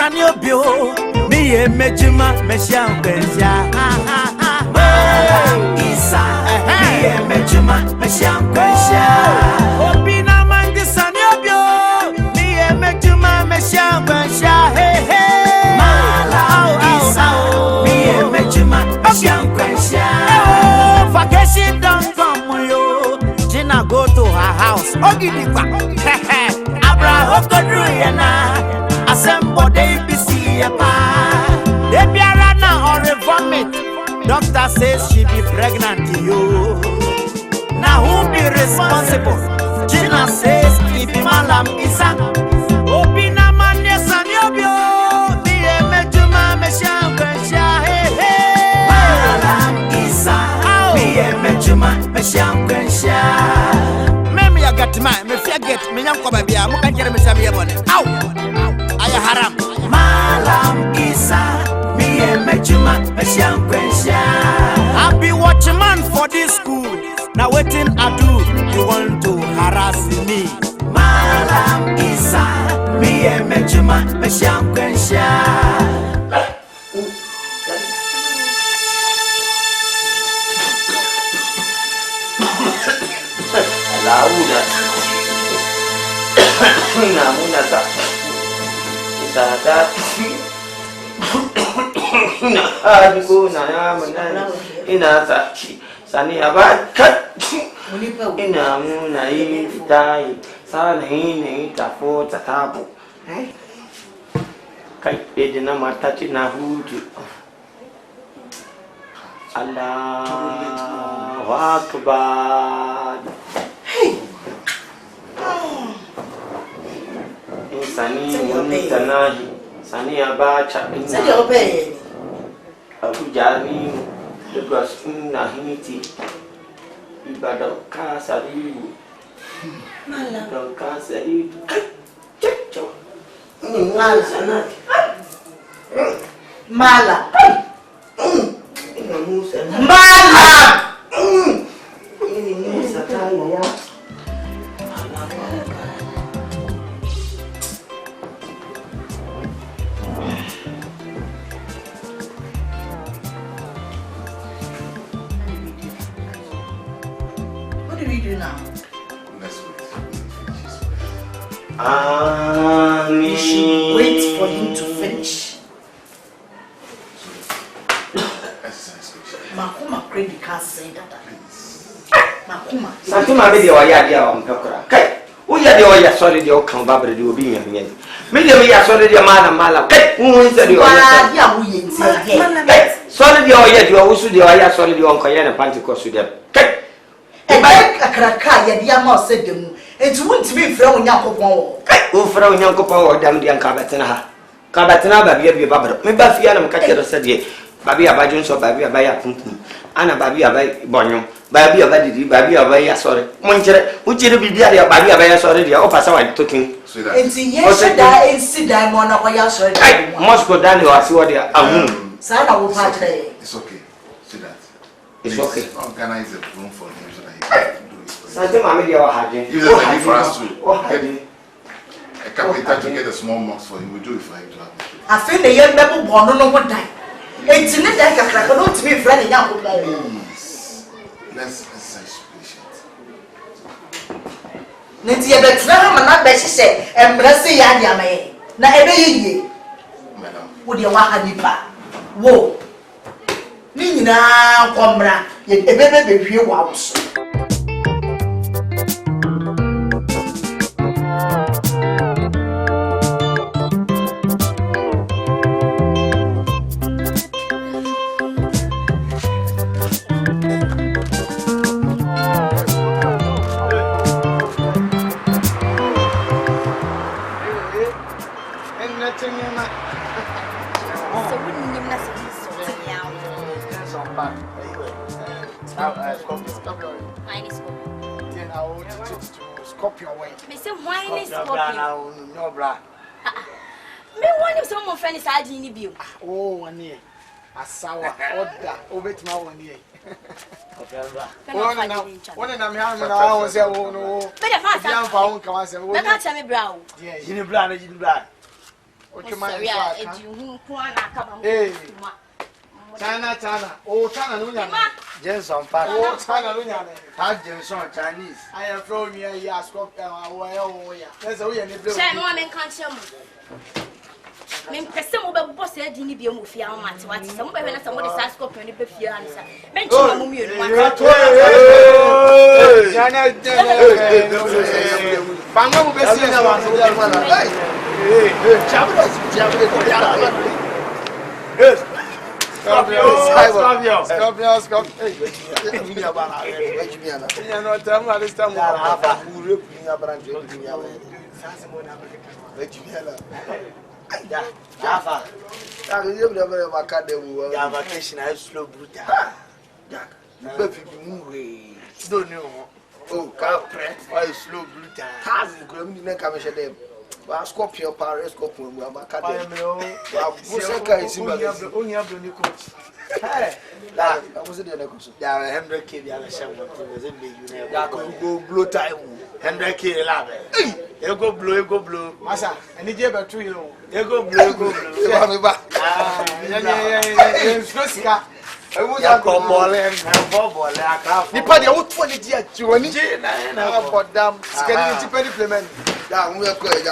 Sanyo me mejuma meshan kwensha Malam Issah me mejuma meshan kwensha Opina mangi sanyo me mejuma meshan kwensha hey hey Malam Issah me mejuma meshan kwensha Vacation don't come yo Jina go to her house Ogidikwa Abra okodru yana Assemble they be see a pa. They be a runner or a vomit. Doctor says she be pregnant you. Now who be responsible? Gina says it be Malam Issah. Opina man yes and yobio. Be a mejuma meshan kwensha hey hey. Malam Issah. Be a mejuma meshan kwensha. Memi ya got my me forget me nyam ko ba bia mo kan kere me sabi e bone. Ow. Aya haram Malam Issah me mejuma meshan kwensha I be watching man for this school now waiting I do you want to harass me Malam Issah me mejuma meshan kwensha Lauda Muna ta Sada na adigo na ya mana ina ta sani abaka ina muna yi dai sana ne ta fo ta tabu kai edina mata tina hudu Allahu akbar Sani Munitanahi Sani Abacha Sani Obey Abu Jami Lagos Nahiti Ibadan Kasari Malam Kasari Checho Malam Malam Ini Musa Kaya now. Let's wait. We should wait for him to finish. Makuma credit can't say that. Makuma. Santuma be the Oya on Pekora. Kai, we are the Oya sorry the Okan Babri will be here. Maybe we are sorry the Malam. Kai, who is the Oya? Sorry the Oya, you are also the Oya, sorry the Onkoyan and Panticost with them. Kai. A cracker, Yama said them. It wouldn't be from Yakopo. Who from Yakopo or damn the Ancabatana? Cabatana, baby, Babra. Maybe Fianam Catcher said, Baby Abajun or Baby Abaya Pumpum, Anna Baby Abay Bonum, Baby Abadi, Baby Abaya, sorry. Montere, which will be there, Baby Abaya, sorry, or pass away talking. And see, yes, I sit down on a Oyas. Moscow Danny or see what they are. Sana will part today. It's okay. See that. It's okay. Organize a room for him so that he can do it. Something I made your hard. Use it like for us to get a carpenter to get a small box for him. We do it for him to have it. I feel the young people born on one time. It's in the deck of cracker, not to be friendly young. Please. Let's exercise patience. Nancy, but now I'm not best said, and Brassy Yamay. Now every year, Madam. would you want a nipa? Whoa. Me now, Combra, yet a baby few wows. Oh, one year. A sour order over to my 1 year. One and I'm having an hour. Oh, no. But if I found come and say, well, that's a brown. Yeah, you know, blind. China. Oh, China, no, Jenson Park. oh, China, no, How Jenson Chinese. I am from here, yes, Scott, there's a way in the Men person mo be boss e di ni bi mo fia o mate what some be na some dey sa scope ni be fia ansa men chi mo mienu what Banga mo be si na wa Stop. Hey. You know, tell me this time. Jaffa. You never vacation. I slow brutal. Jack, don't know. Oh, Capre, why slow brutal? Has the Grammy never come them. Well, Scorpio Power, Scorpio, we have a cat. Only have the coach. Hey, that was it. There are 100K. There are 7 go blow time. 100K. You go blow. Massa, and he gave a 2 year. You go blow. Yeah. I was a ball and ball. You put your 20 years to any for them. Scanning to penny payment. Yeah, we are going to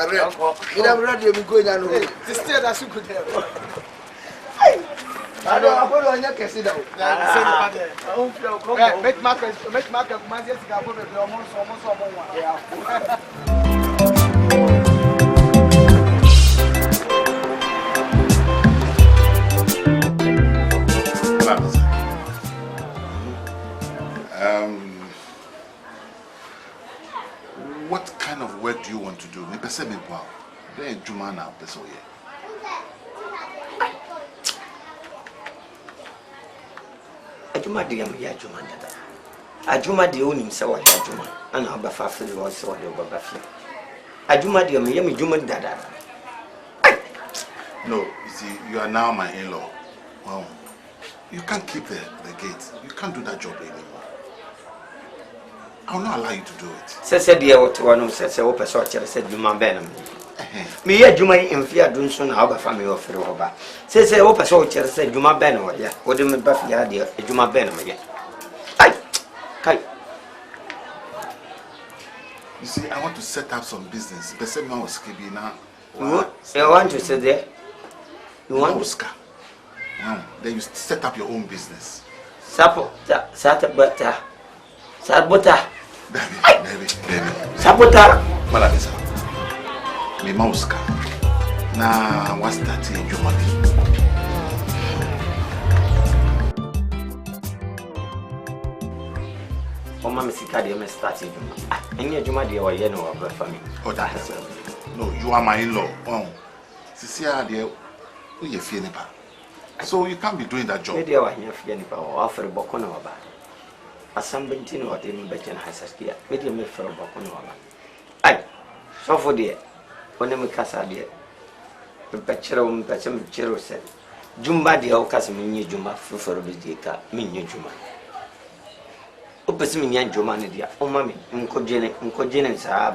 you never read you going on. This state as you could have. I don't know on your case. Make market, man, yes, I put it almost. What kind of work do you want to do? Me pese me wow. Then Juma na pese oye. Ajuma de am ya Juma dada. Ajuma de onim se wa Juma. Ana obafa fili wo se wa de obafa. Ajuma de am ya me Juma dada. No, you see, you are now my in-law. Wow. You can't keep the gate. You can't do that job anymore. I will not allow you to do it. Said the what one says, open sort of said, you man benham. Me, ya Juma in fear, doing soon, our family of Roba. Says, open sort of said, Juma Benham, yeah, what do you buffy idea, Juma Benham again? You see, I want to set up some business. The same man was keeping now. You want to sit there? You want Oscar? Then you set up your own business. Sabota. Baby. Sabota. Malam, me Oscar. Now, what's that in your money? Oh, Mamma Sicadi, I'm starting. And your Juma, dear, or you know about family. Oh, that has no, you are my in-law. Oh, Cecilia, dear, who you feeling about? So you can't be doing that job. Maybe I have feeling about offer a bocono about. Asante or even better than Hasaskia. Maybe me for a bocono. Aye, so for dear, when I'm a casa dear. The Pachero, Pachero said, Jumba de Ocasamini Juma, for a Vidica, Minu Juma. Opesimian Jumani, dear, oh, mammy, Uncogenic,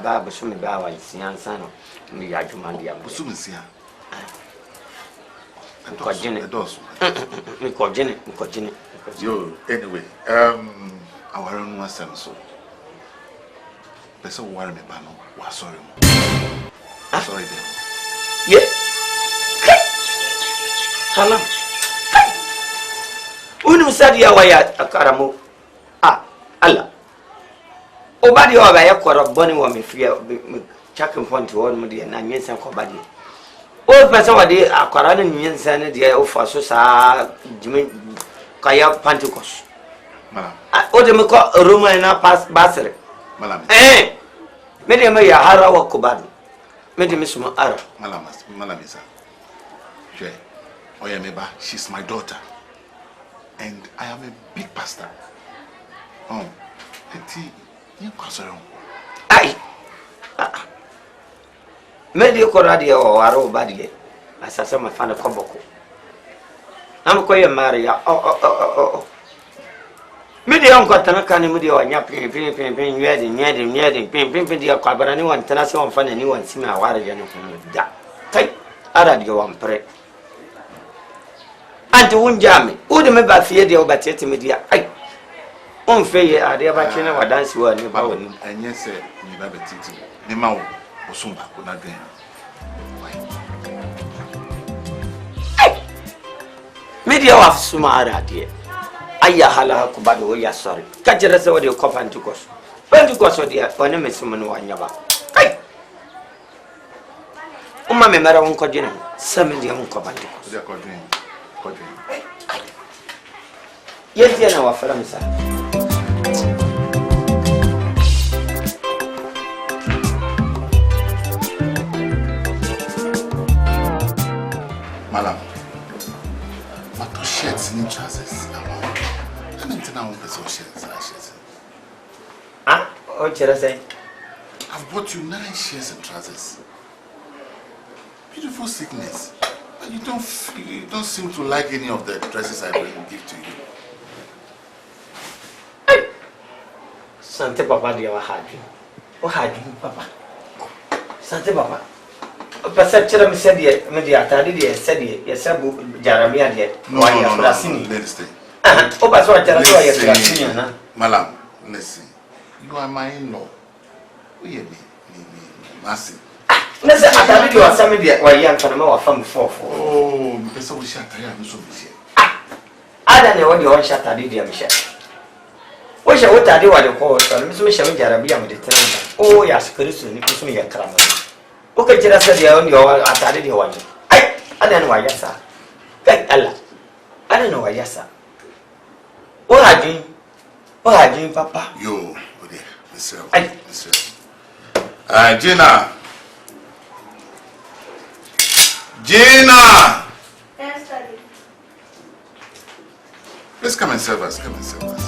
Baba, Sumi Bawa, and Sian Sano, me Yajumandia, Busumisia. Yo, anyway, our own was so. Person worry me, Pano. Was sorry. Sorry, then. Yeah. Hello. Unu sadia waya akaramu. Allah. Obadi wa ya kwara boni wa mefia chakin fonti won mu de na nyensan ko badi. O person wa de akwara ne nyensan de o fa so sa jimi kaya Pentecost. Malam. O de me ko Roma na pass basere. Malam. Me de me ya hara wa ko badi. Me de me suma ara. Malam Issah. She, Oyemeba, she's my daughter. And I am a big pastor. Oh, you concern. Aye. Medio Coradia or Aro Badia. As I saw my father Koboko. I'm quite a Maria. Oh. Medio Uncle Tanaka Mudio and Yapping, Yading, Pim, dear Cabarani, one Tenassi on fun, and you want to see my warrior. Take ara de wampre ante wonjame wode me ba fie de obatiete me dia ai on feye ade ba kene wadansi wa ni ba woni enye se ni ba betiti ni ma wo osumba ko na den media wa suma ara de aya hala ko ba do ya sorry ka jere se wode ko Pentecost de one me sumo no wanyaba ai umma me mara won ko dina sami de won ko Pentecost de ko den yenti na wa faramsa Malam, what to shirts in trousers? I mean, to now on the shirts. Ah, what should I say? I've bought you 9 shirts and trousers. Beautiful sickness. But you don't seem to like any of the dresses I will give to you. Asante papa dia wa haju. O haju papa. Asante papa. Pasa chira me said me dia atade dia said ye sabu jaramia dia. No, let it stay. O pasa wa chira so ye frasini na. Malam, listen. You are my in-law. We me Mercy. Nese atade dia wa same dia wa yan kana ma wa fam fofo. Oh, me pesa wo shata ya no so bi. Ada ne wodi ho shata de dia me sha. Wo sha wota de wa de ko so me so me sha me jaramia me de tena. Oh ya skristo ni ko so me ya krama. Oke jira sa dia on yo atade dia wani ai ada no wayasa kai Allah ada no wayasa o hajin papa Yo, ode, listen. Ai. Listen. Gina. Yes, Daddy. Please come and serve us. Come and serve us.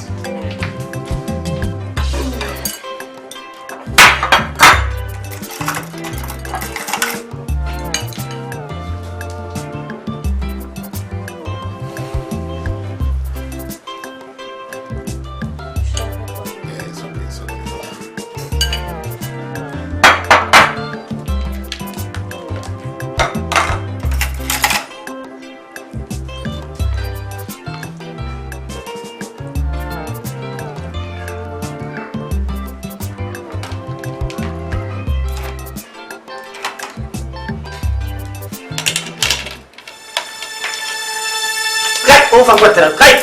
Kai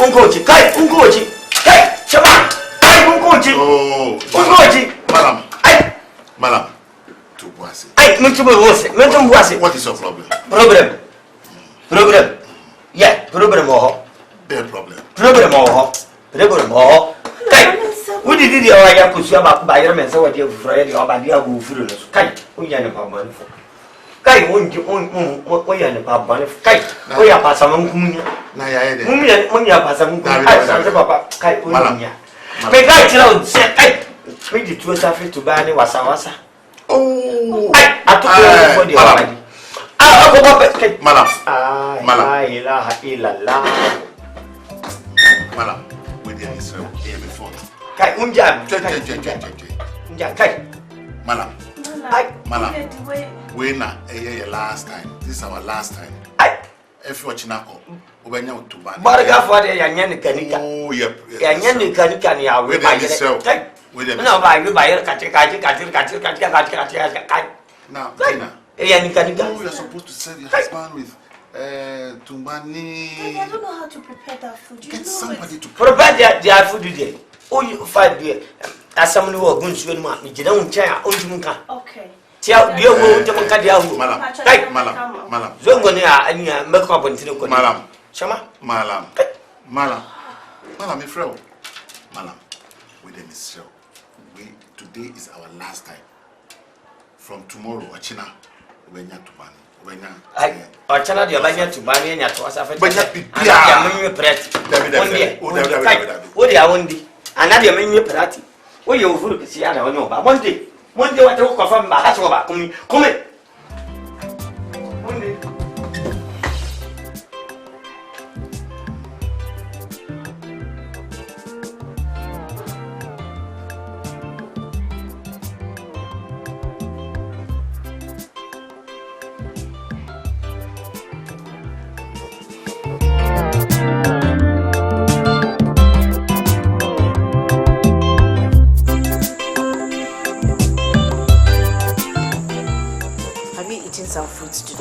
ungoji chama kai ungoji Oh, ungoji Malam. ai Malam. To Boise. ai mutu boase What is your problem? Problem yeah problem ho Their problem. problem ho kai wudi di dia wa ya kusu ba yere men se wa dia fufura ya dia ba dia go furu no kai unya ne pa man fo kai wonji on ya ne pa ban kai o ya pa sama nkumunya Na ya de. munya pa sama nkumunya ai sa papa kai unya me kai tira o se kai me di tuo sa fi to ba ne wasa Oh. ai atuko ko dia wa di ko ba kai Malam. la ilaha illallah Malam. We did this here before. kai unja kai Malam. ai Malam. We na your last time. This is our last time. ai If you watch Nako, Ubenya Utuba. barga fa de ya nyane kanika Oh, yep. ya nyane kanika ni ya we ba yere kai na ba we ba yere kachi Now, Tina. ya ni kanika Oh, you're supposed to serve your husband with tumbani. I don't know how to prepare that food. You Get know somebody it. to prepare their food there oh you fight there asamni wo gunsu ma mi jina uncha ya onjumunka Okay. tia dia wo onjumunka dia wo Malam. kai Malam. zongo ni anya meko abontine ko Malam. chama Malam, my friend. Malam, we dem is show. Today is our last time. From tomorrow, Achina, Ubenya Tubani. ai ochana dia banya tubani nya to asa fa Banya bibia. ya menwe preti Odi awondi anadia menwe prati wo ye ofuru kisi ya na onyo ba monde wata ko fa mba ha so ba kumi monde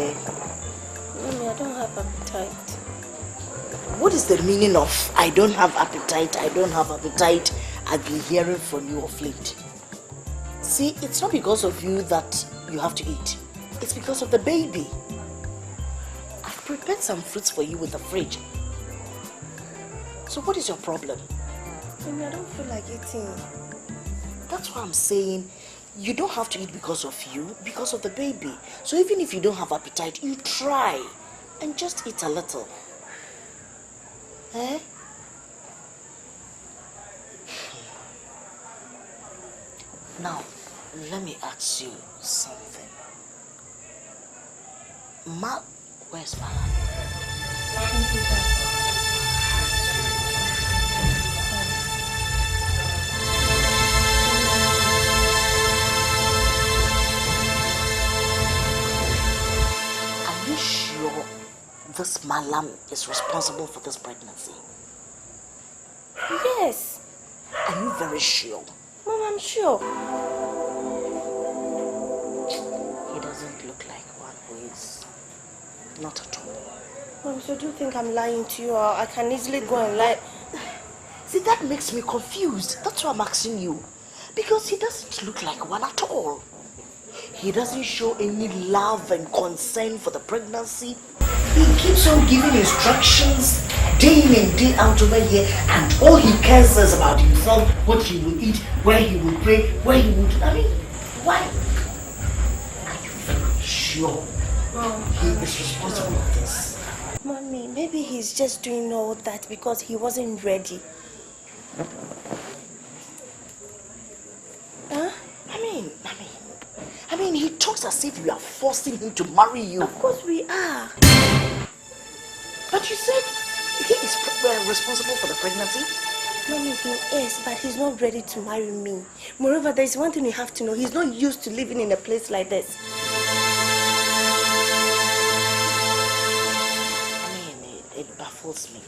there? Mommy, I don't have appetite. What is the meaning of I don't have appetite, I don't have appetite? I've been hearing from you of late. See, it's not because of you that you have to eat. It's because of the baby. I've prepared some fruits for you in the fridge. So what is your problem? Mommy, I don't feel like eating. That's why I'm saying you don't have to eat because of you, because of the baby. So even if you don't have appetite, you try and just eat a little. Eh? Now, let me ask you something. Where's Malam? Are you sure this Malam is responsible for this pregnancy? Yes. Are you very sure? Mom, I'm sure. He doesn't look like one who is. Not at all. Mom, so do you think I'm lying to you, or I can easily go and lie? See, that makes me confused. That's why I'm asking you. Because he doesn't look like one at all. He doesn't show any love and concern for the pregnancy. He keeps on giving instructions day in and day out over here, and all he cares is about himself, what he will eat, where he will pray, where he will... I mean, why? Are you very sure he is responsible for this? Mommy, maybe he's just doing all that because he wasn't ready. Huh? I mean, he talks as if we are forcing him to marry you. Of course we are. But you said he is responsible for the pregnancy? Mommy, he is, but he's not ready to marry me. Moreover, there's one thing you have to know. He's not used to living in a place like this. I mean, it baffles me.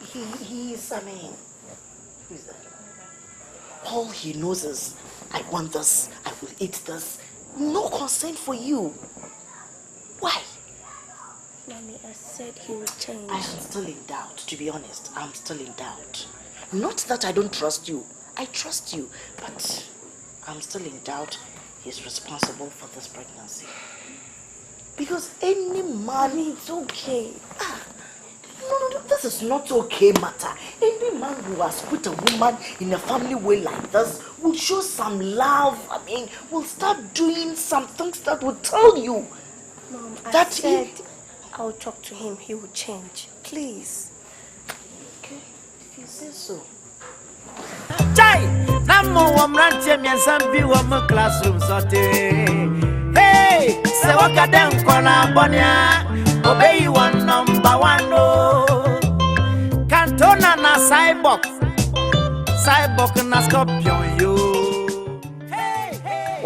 He's, who is that? All he knows is, I want this, I will eat this. No concern for you. Why? Mommy, I said he will change. I am still in doubt, to be honest. I'm still in doubt. Not that I don't trust you. I trust you, but I'm still in doubt he's responsible for this pregnancy. Because any man... It's okay. No, this is not okay matter. Any man who has put a woman in a family way like this will show some love. I mean, will start doing some things that will tell you. Mom, that I said I'll talk to him. He will change. Please. Okay, if you say so. Chai! Namo wamranche miansambi wamu classroom sote. Hey! Se wakadem kona bonya. Obey one number one no. Cantona na cyborg. Cyborg na scorpion yo. Hey! Hey!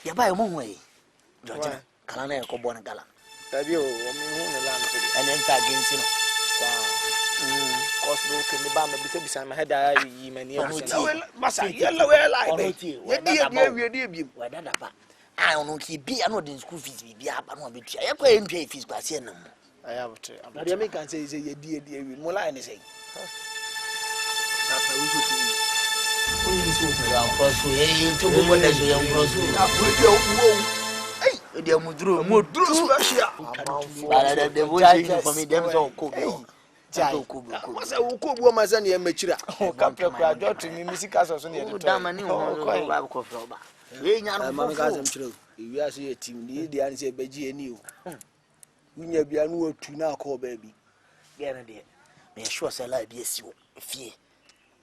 Ya ba yo mo hwe. George, kala na yeko bon gala. Tabi o mi hu ne la so de. Ene nta gensi no. Cause no ke me ba ma bisa ma heada yi mani e so. Masa yellow we like. Ye die bi. Wa dada ba. Ah ono ki bi ano den school fees bi aba no betua. Ye kwa ntwa fees kwa se nam. Aya botre. Na de me kan say ye die wi. Mo la ne say. Tata we so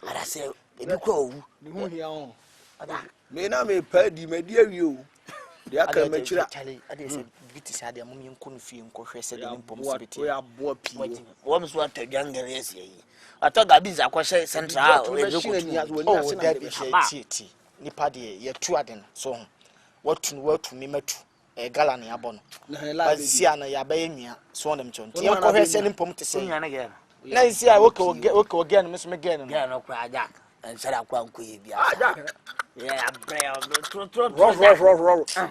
Ada say ebi kwa owu me hu hia ho me na me pa di me di awie o dia ka machira Charlie ade say biti say ade mum yenko no fie nko hwe say de mpom sibiti ya bo pi wo me so atadwangare esi yi atoga bi za kwhye central o e ti nipa de ye tu ade no so watu mi matu gala ne abɔ no ba si ana ya ba enua so on dem chon ti ko hwe say ne mpom te say enua ne ge na si a woke no me so me ge no ge no kwa jack nsara kwa nko ye bia jack yeah bra tro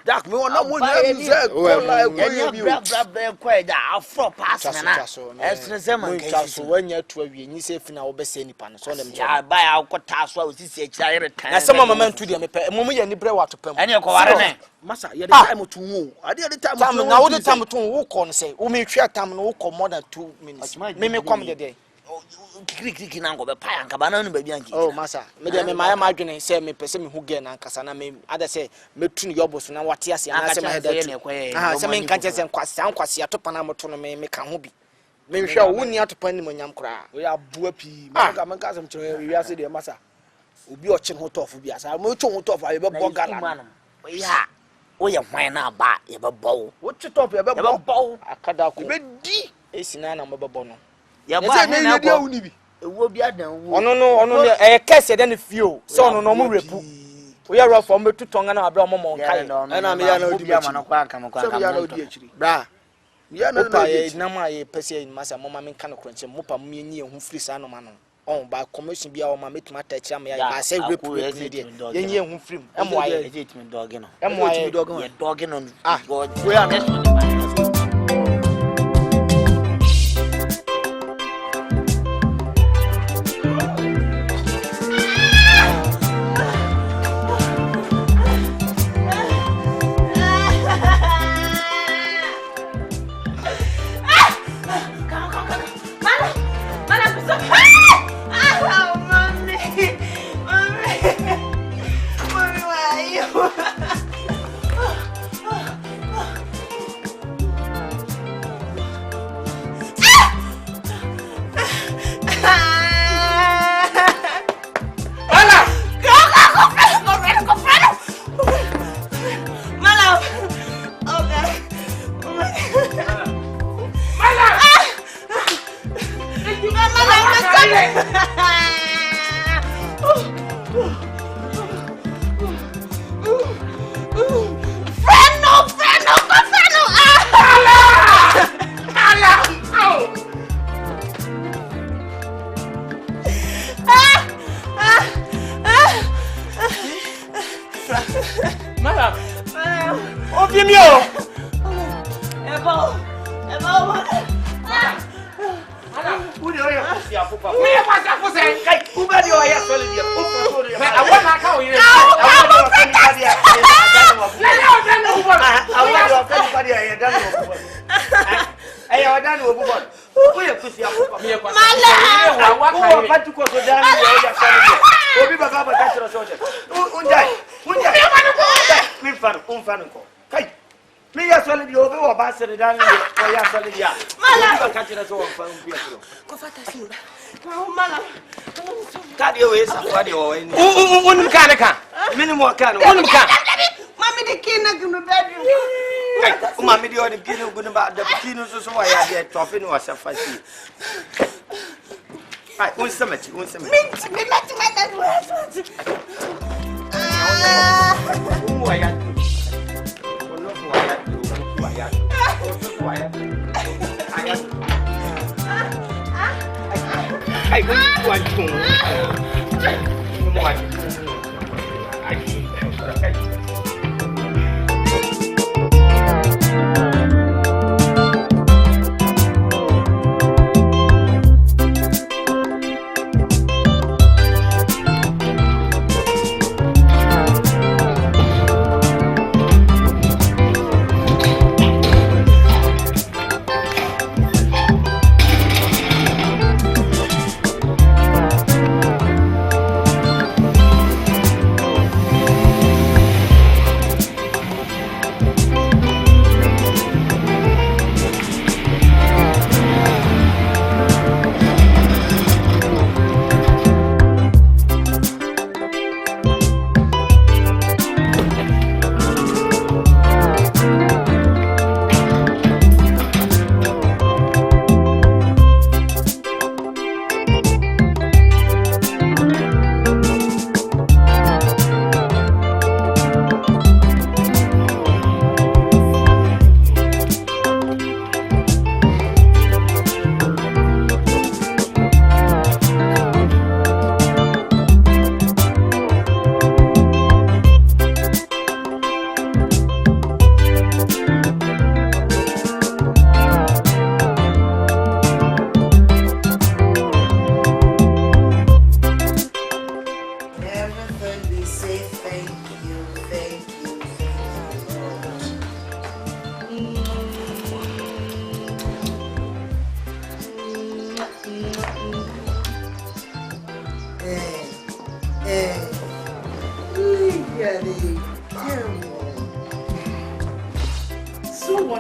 jack me wona mo nya mi say ko la ko ye bi bra kwa ja afro pass na esne se man kai so wanya tu awie nyi se fina wo be se nipa no so dem chon ya ba ya ko ta so osisi akira yere tan na sama mama ntu de me pe mo ye ni bre wato pam ene ko ware ne masa ye de time to wo ade de time to na wo de time to wo ko no say wo me hwe time no wo ko more than 2 minutes me kom de kiki na ngobe pa yanka bana no ba bi anki oh masa me de me maya madwene say me pese me hu ge na nkasa na me ada say metu no yobo so na wate ase na say me head say me nka je say nkwase atopa na moto no me ka ho bi me hwe wo ni atopa ni monyam kra we abua pi me ka sam kire wi ase de masa obi oche ho tofu bi asa mo cho ho tofu aye be bo gala ya o ye hwan na ba ye be bo wo che tofu ye be bo akada ko be di esina na mo be bo no ya ba na ye dia uni bi ewo bi adan wo ono no kese de ne fio so ono no mo repu we are rough for me to tonga na abra mo kai na me ya na odi ma no kwa kam so me ya na odi achiri bra ya na no odi na ma ye pese in masa mo ma me kan kronche mo pa mo ye hu free sa no ma no on ba commission bia o ma metima tachi am ya ba say repu de ye nye hu free emo aye legitimate dog no emo aye dog no we are not Mami de kina gunu bedroom. Mami de odi kina gunu ba da kina so wa ya de tofi no wasa fasi. Ai, unsamati. Minti mati mata wasa. Wa ya. Ono wa ya. Ai, wa tu.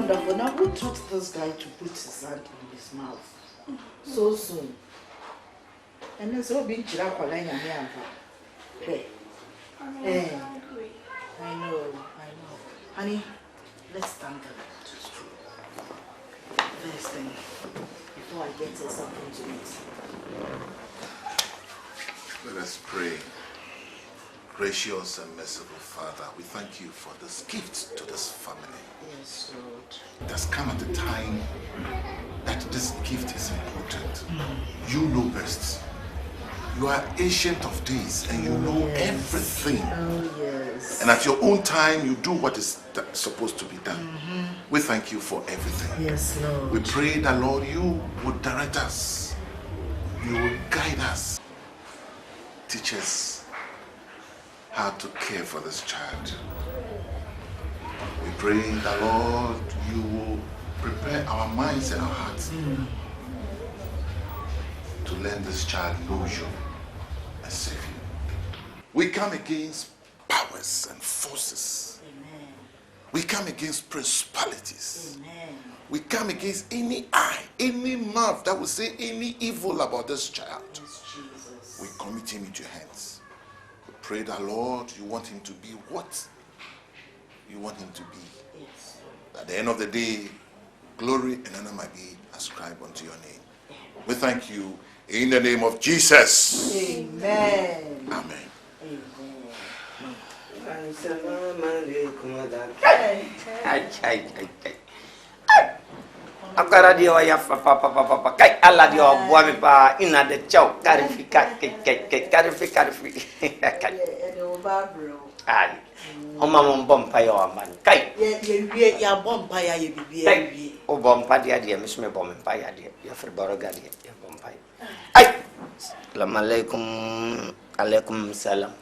wonderful. Now, who taught this guy to put his hand in his mouth so soon? And then so being Chirakwalanya Hey. Hey. I know. Honey, let's thank God. First thing, before I get to something to eat. Let us pray. Gracious and merciful Father, we thank you for this gift to this family. Yes, Lord. It has come at a time that this gift is important. You know best. You are ancient of days and you know everything. Oh, yes. And at your own time, you do what is supposed to be done. We thank you for everything. Yes, Lord. We pray that, Lord, you would direct us. You will guide us. Teach us how to care for this child. We pray that, Lord, you will prepare our minds and our hearts to let this child know you as Savior. We come against powers and forces. Amen. We come against principalities. Amen. We come against any eye, any mouth that will say any evil about this child. Yes, Jesus. We commit him into your hands. We pray that, Lord, you want him to be what you want him to be. Yes. At the end of the day, glory and honor might be ascribed unto your name. We thank you in the name of Jesus. Amen. Amen. Akara dia wa ya papa kai ala dia bua mi pa ina de chau karifika karifi ai oma mo bompa ya man kai ya bompa ya bibi o bompa dia misme bompa ya dia ya friboroga dia ya bompa ai alaikum salam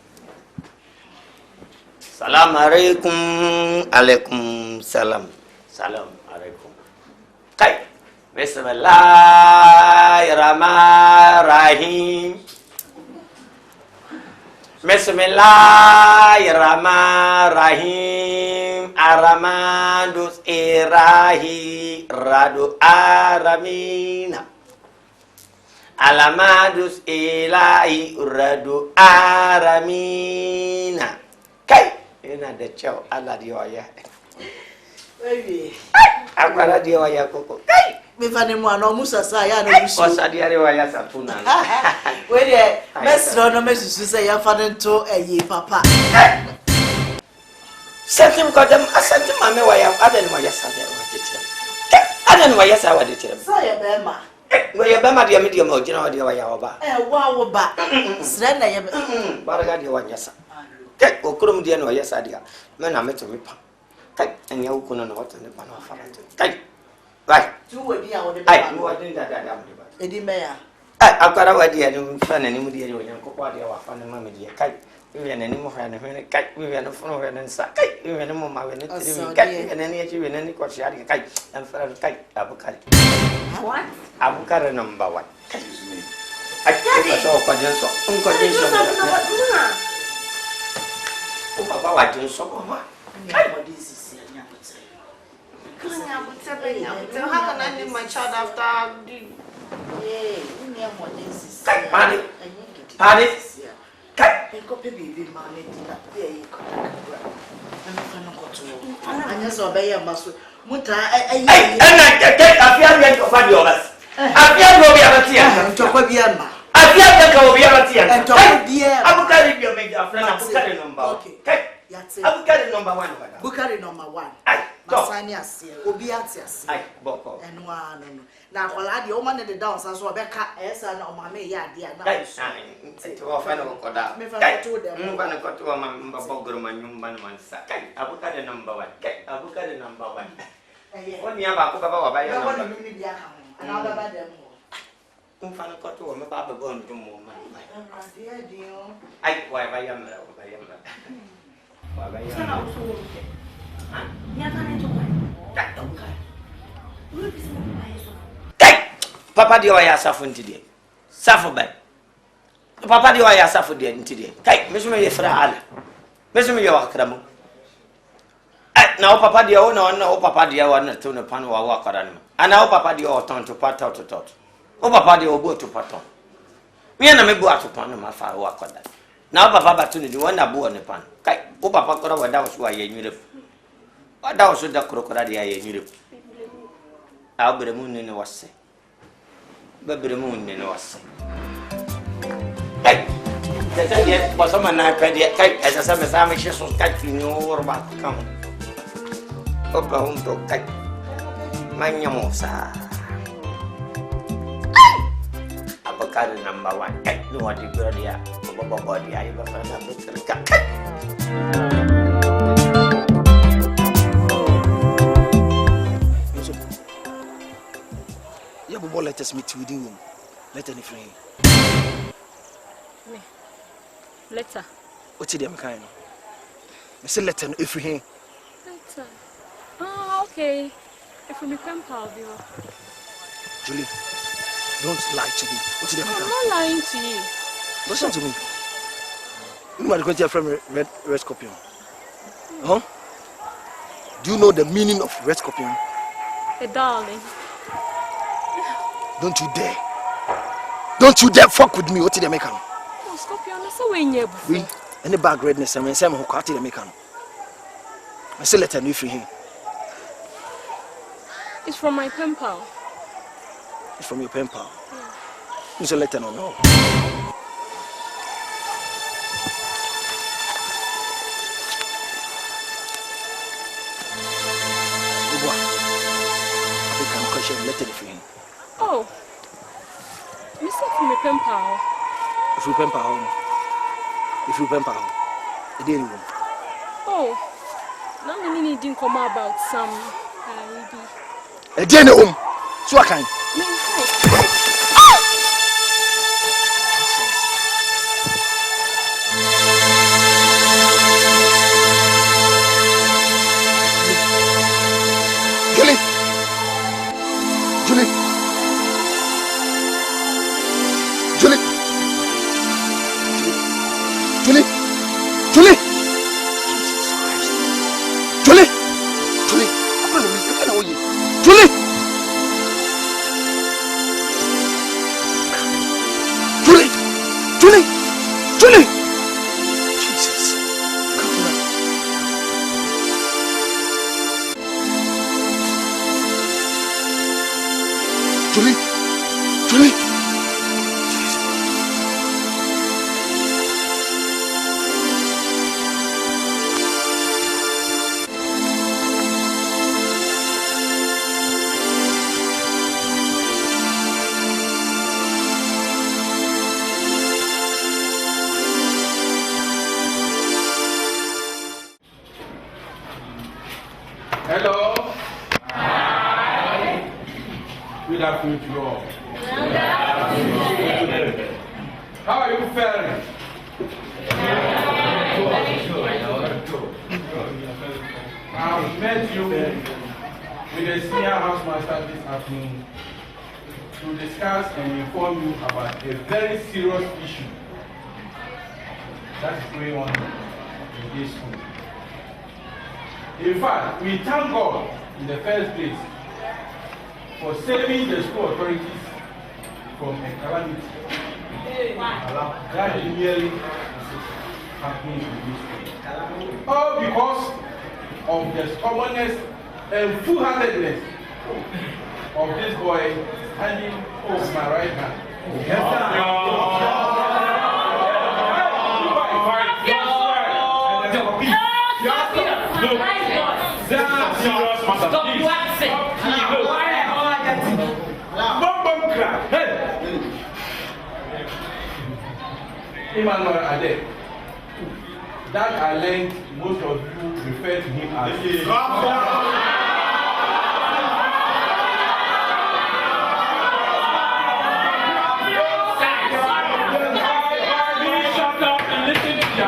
alaikum salam alaikum kai bismillahirrahmanirrahim aramadus irahi radu aramina alamadus ilahi radu aramina kai ina da kyau Allah da ya baby akwara dia wa ya koko kai me fa ne mo ana musa sa ya na musu osa dia re wa ya sapuna we de mesro no mesusu se ya fa ne to eyi papa setim ko dem asante mame wa ya adan wa ya sa wa tete adan wa ya sa wa tete sa ya be ma we ya be ma dia me dia ma ogina wa dia wa ya oba wa wo ba sre na ya be baraga dia wa nyasa kai okurum dia no ya sa dia me na meto me pa kai anya ukuna na wata ne pa na fa kai vai tu we dia wo de ai wo din da mu ba edi me ya akwara wa dia no fa na ni mu dia yo nyan ko kwa dia wa fa na ma me dia kai we na ni mo fa na he kai we na fo we na sa kai we na mo ma we na tri kai na ni chi we na ni ko shi ari kai an fa kai abukari What? abukari number 1 Excuse me. ai ko so ko jinso ko jinso o papa wa jinso ko ma kai what is this nya potre How can I name my child after the... nya what is this kai pani kai ko pe bibi ma ne di na pe yi ko na fa no ko to anya so be ya maso muta ai ana kai afia ya ko fa di obas afia go bi abatia to ko bi ma afia ya ka obi abatia to ko bi abukari bi o me afra abukari number kai yate abukari number 1 bada bukari number 1 ai masani ase obi ate ase ai boko enu ano no na akwala de o ma ne de down sa so obeka esa na o ma me ya de na kai to wa fa no ko da kai to ba no ko to ma mbabogoro ma nyumba no mansa kai abukari number 1 kai abukari number 1 oni aba ko baba wa ba ya number ni dia ka mo ana ba ba de mo mfano ko to ma ba ba gon dum mo ma dia dio ai wa ba ya mara wa ba ya mara wa ba ya mara papa dia wa ya safu ntide safu ba papa dia wa ya safu dia ntide kai mesume ye fra ala mesume ye wa kramo ai Now, Papa, the owner, no, Papa, the owner, to the pan or walk on. And now, Papa, the autumn to pat out to tot. Oh, Papa, the oboe to paton. Me and I may go out to pan my father walk on that. Now, Papa, to the one abu on the pan. Oh, Papa, that was why you knew. What that was the crocodile I knew. I'll be the moon in the was say. Baby, the moon in the was say. Hey, was on my iPad as a summer sandwiches on catching your back. Come. Oklahoma, cat. Manyamosa. Avocado number 1. Cat, no what you got here. Body, I ever found a little cat. You have let us meet within room. Let any free. Letter. What's the kind? I say letter if we hear. Letter. Oh, okay. If we become pal, Julie, don't lie to me. What's the kind? I'm not lying to you. Listen to me. You are going to from red scorpion. Huh? Do you know the meaning of red scorpion? A darling. Don't you dare. Don't you dare fuck with me. What's the American? Oh, scorpion, that's a way in here. We any bag redness and when some who cut the American. I say let her know free here. It's from my pen pal. It's from your pen pal. Yeah. You say let her know. No. Oh, you said from your pen pal. If you pen pal, it didn't room. Oh, now we didn't come about some a dinner room. So I can. Hello. Hi. Good afternoon to you all. Good afternoon. How are you faring? I've met you with the senior housemaster this afternoon to discuss and inform you about a very serious issue that is going on in this school. In fact, we thank God in the first place for saving the school authorities from a calamity that is nearly happening in this school. All because of the stubbornness and foolhardiness of this boy standing over my right hand. Yes, Emmanuel Ade, that I learned most of you refer to him as shut up and listen to the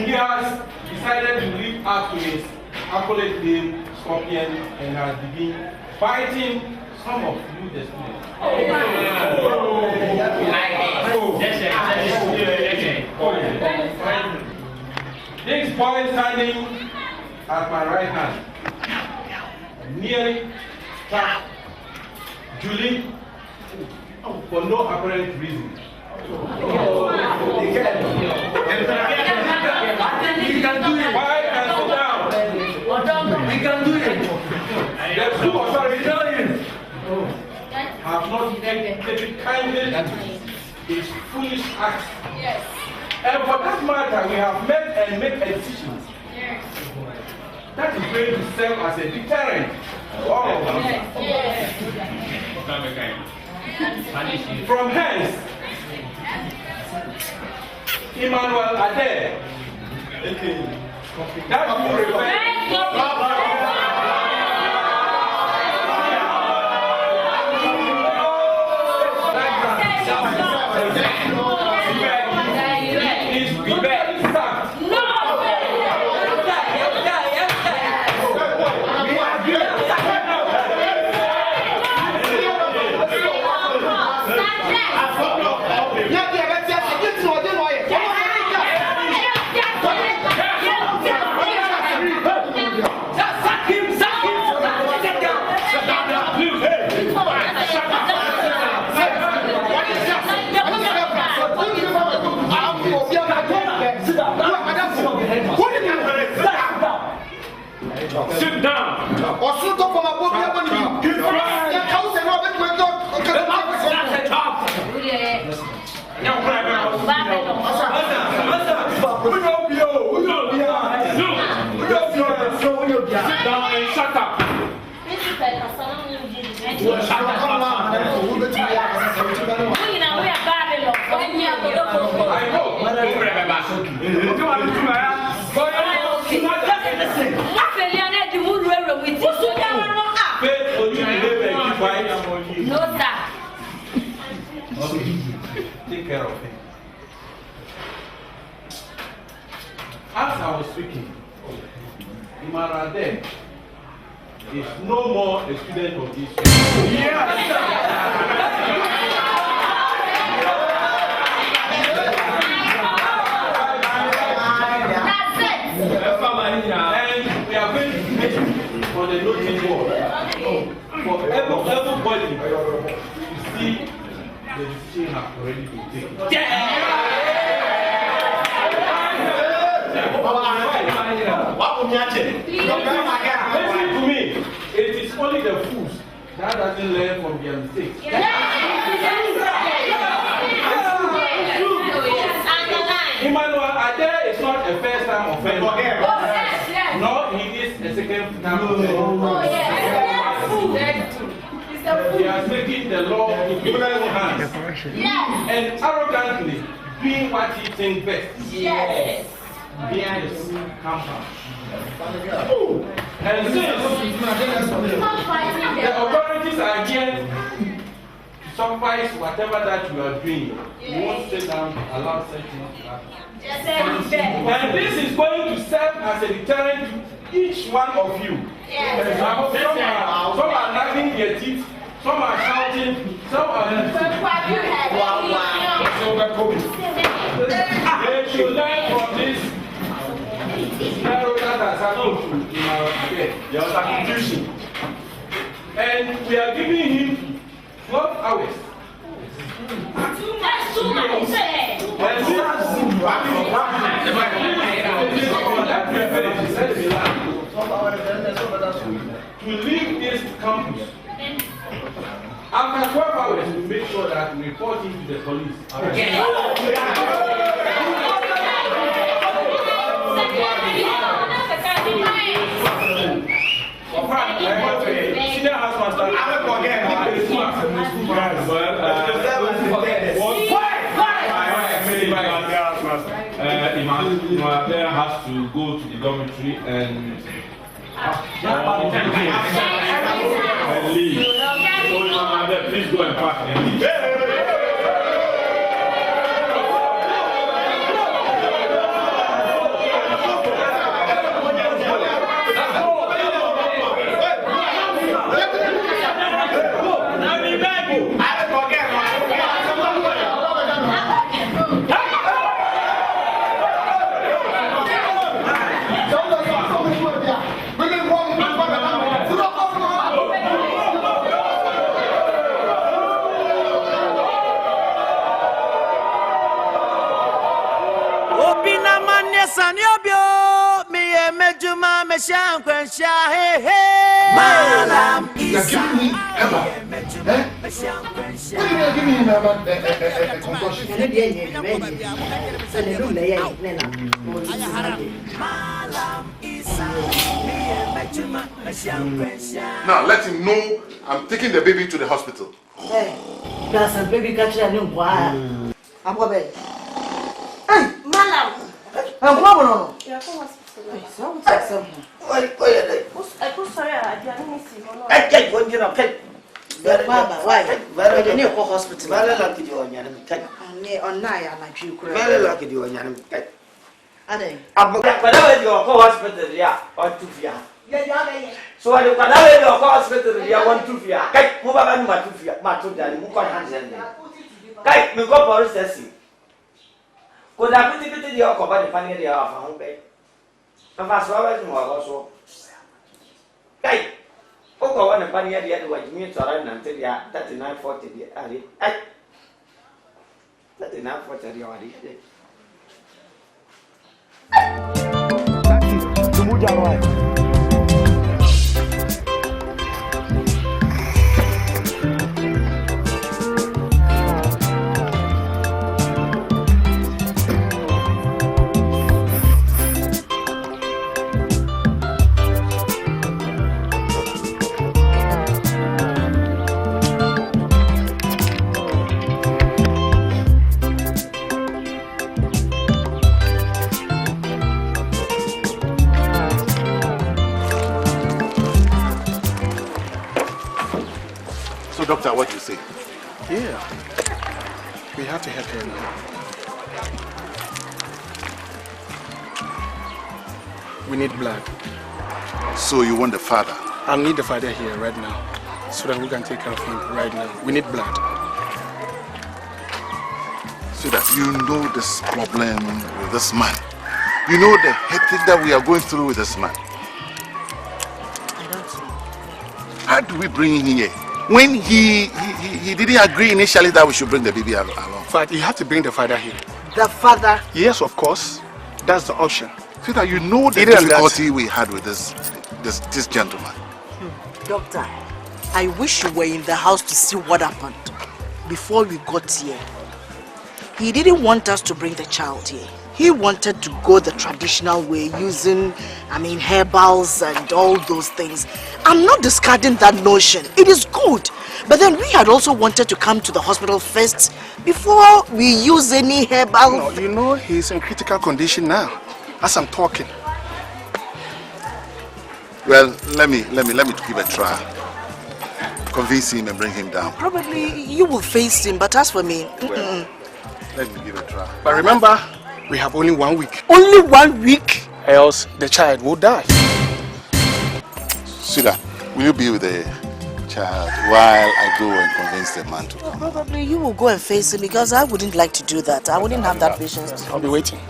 He has decided to live up to his accolade name, Scorpion, and has begun fighting some of you, the students. boy standing at my right hand, nearly trapped Julie for no apparent reason. You can do it. Why and sit down? We can do it. The two authorities have not taken kindly to his foolish acts. Yes. And for that matter, we have met and made a decision. Yes. That is going to serve as a deterrent. Wow. Yes. From hence, Emmanuel Ade, that will reflect. Sit down. Or shoot up from a book. Sit down and shut up. No, sir. Okay. Take care of him. As I was speaking, Imarade is no more a student of this school. Yes, sir. And we are going to make on the notice board for everybody to see the decision has already been taken. Listen to me. It is only the fools that doesn't learn from their mistakes. Emmanuel Ade is not a first time offender. No, he is a second time offender. He has taken the law into his own hands and arrogantly doing what he thinks best. Yes. Behind his compound. And since the authorities are here to supervise whatever that you are doing, you won't sit down and allow such things to happen. And this is going to serve as a deterrent to each one of you. Some are knocking their teeth, some are shouting, some are. They should learn from this. And we are giving him 12 hours. To leave this campus. After 12 hours, we make sure that we report him to the police. Senior house master, I will forget. Iman has to go to the dormitory and leave. Please go and pack and leave. hey hey. Malam Issah. Give me concussion. Now let him know I'm taking the baby to the hospital. Hey, that's a baby catcher and I'm going. Hey, Malam. I'm going. Yeah, come on. So I don't know hospital, yeah, 1 2 feet. Kite, move about my 2 feet, my 2 daddy, move on hands and kite, me go for recessing. Could I put it in your company, funny the off home bay? And fast always more also. Kite, oh, one and funny idea to what you mean to run until you are 3940. 3940 already. To move your wife. Doctor, what do you say? Yeah. We have to help her now. We need blood. So you want the father? I need the father here right now so that we can take care of him right now. We need blood. So that you know this problem with this man. You know the hectic that we are going through with this man. I don't know. How do we bring him here? When he didn't agree initially that we should bring the baby along. In fact, you have to bring the father here. The father? Yes, of course. That's the option. So that you know the difficulty we had with this gentleman. Doctor, I wish you were in the house to see what happened before we got here. He didn't want us to bring the child here. He wanted to go the traditional way, using, herbals and all those things. I'm not discarding that notion. It is good. But then we had also wanted to come to the hospital first before we use any herbal. No, you know he's in critical condition now, as I'm talking. Well, let me give a try. Convince him and bring him down. Probably you will face him, but as for me, well, let me give a try. But remember, we have only 1 week. Only 1 week? Else the child will die. Suda, will you be with the child while I go and convince the man to come? Probably you will go and face him because I wouldn't like to do that. I wouldn't have that patience. I'll be waiting.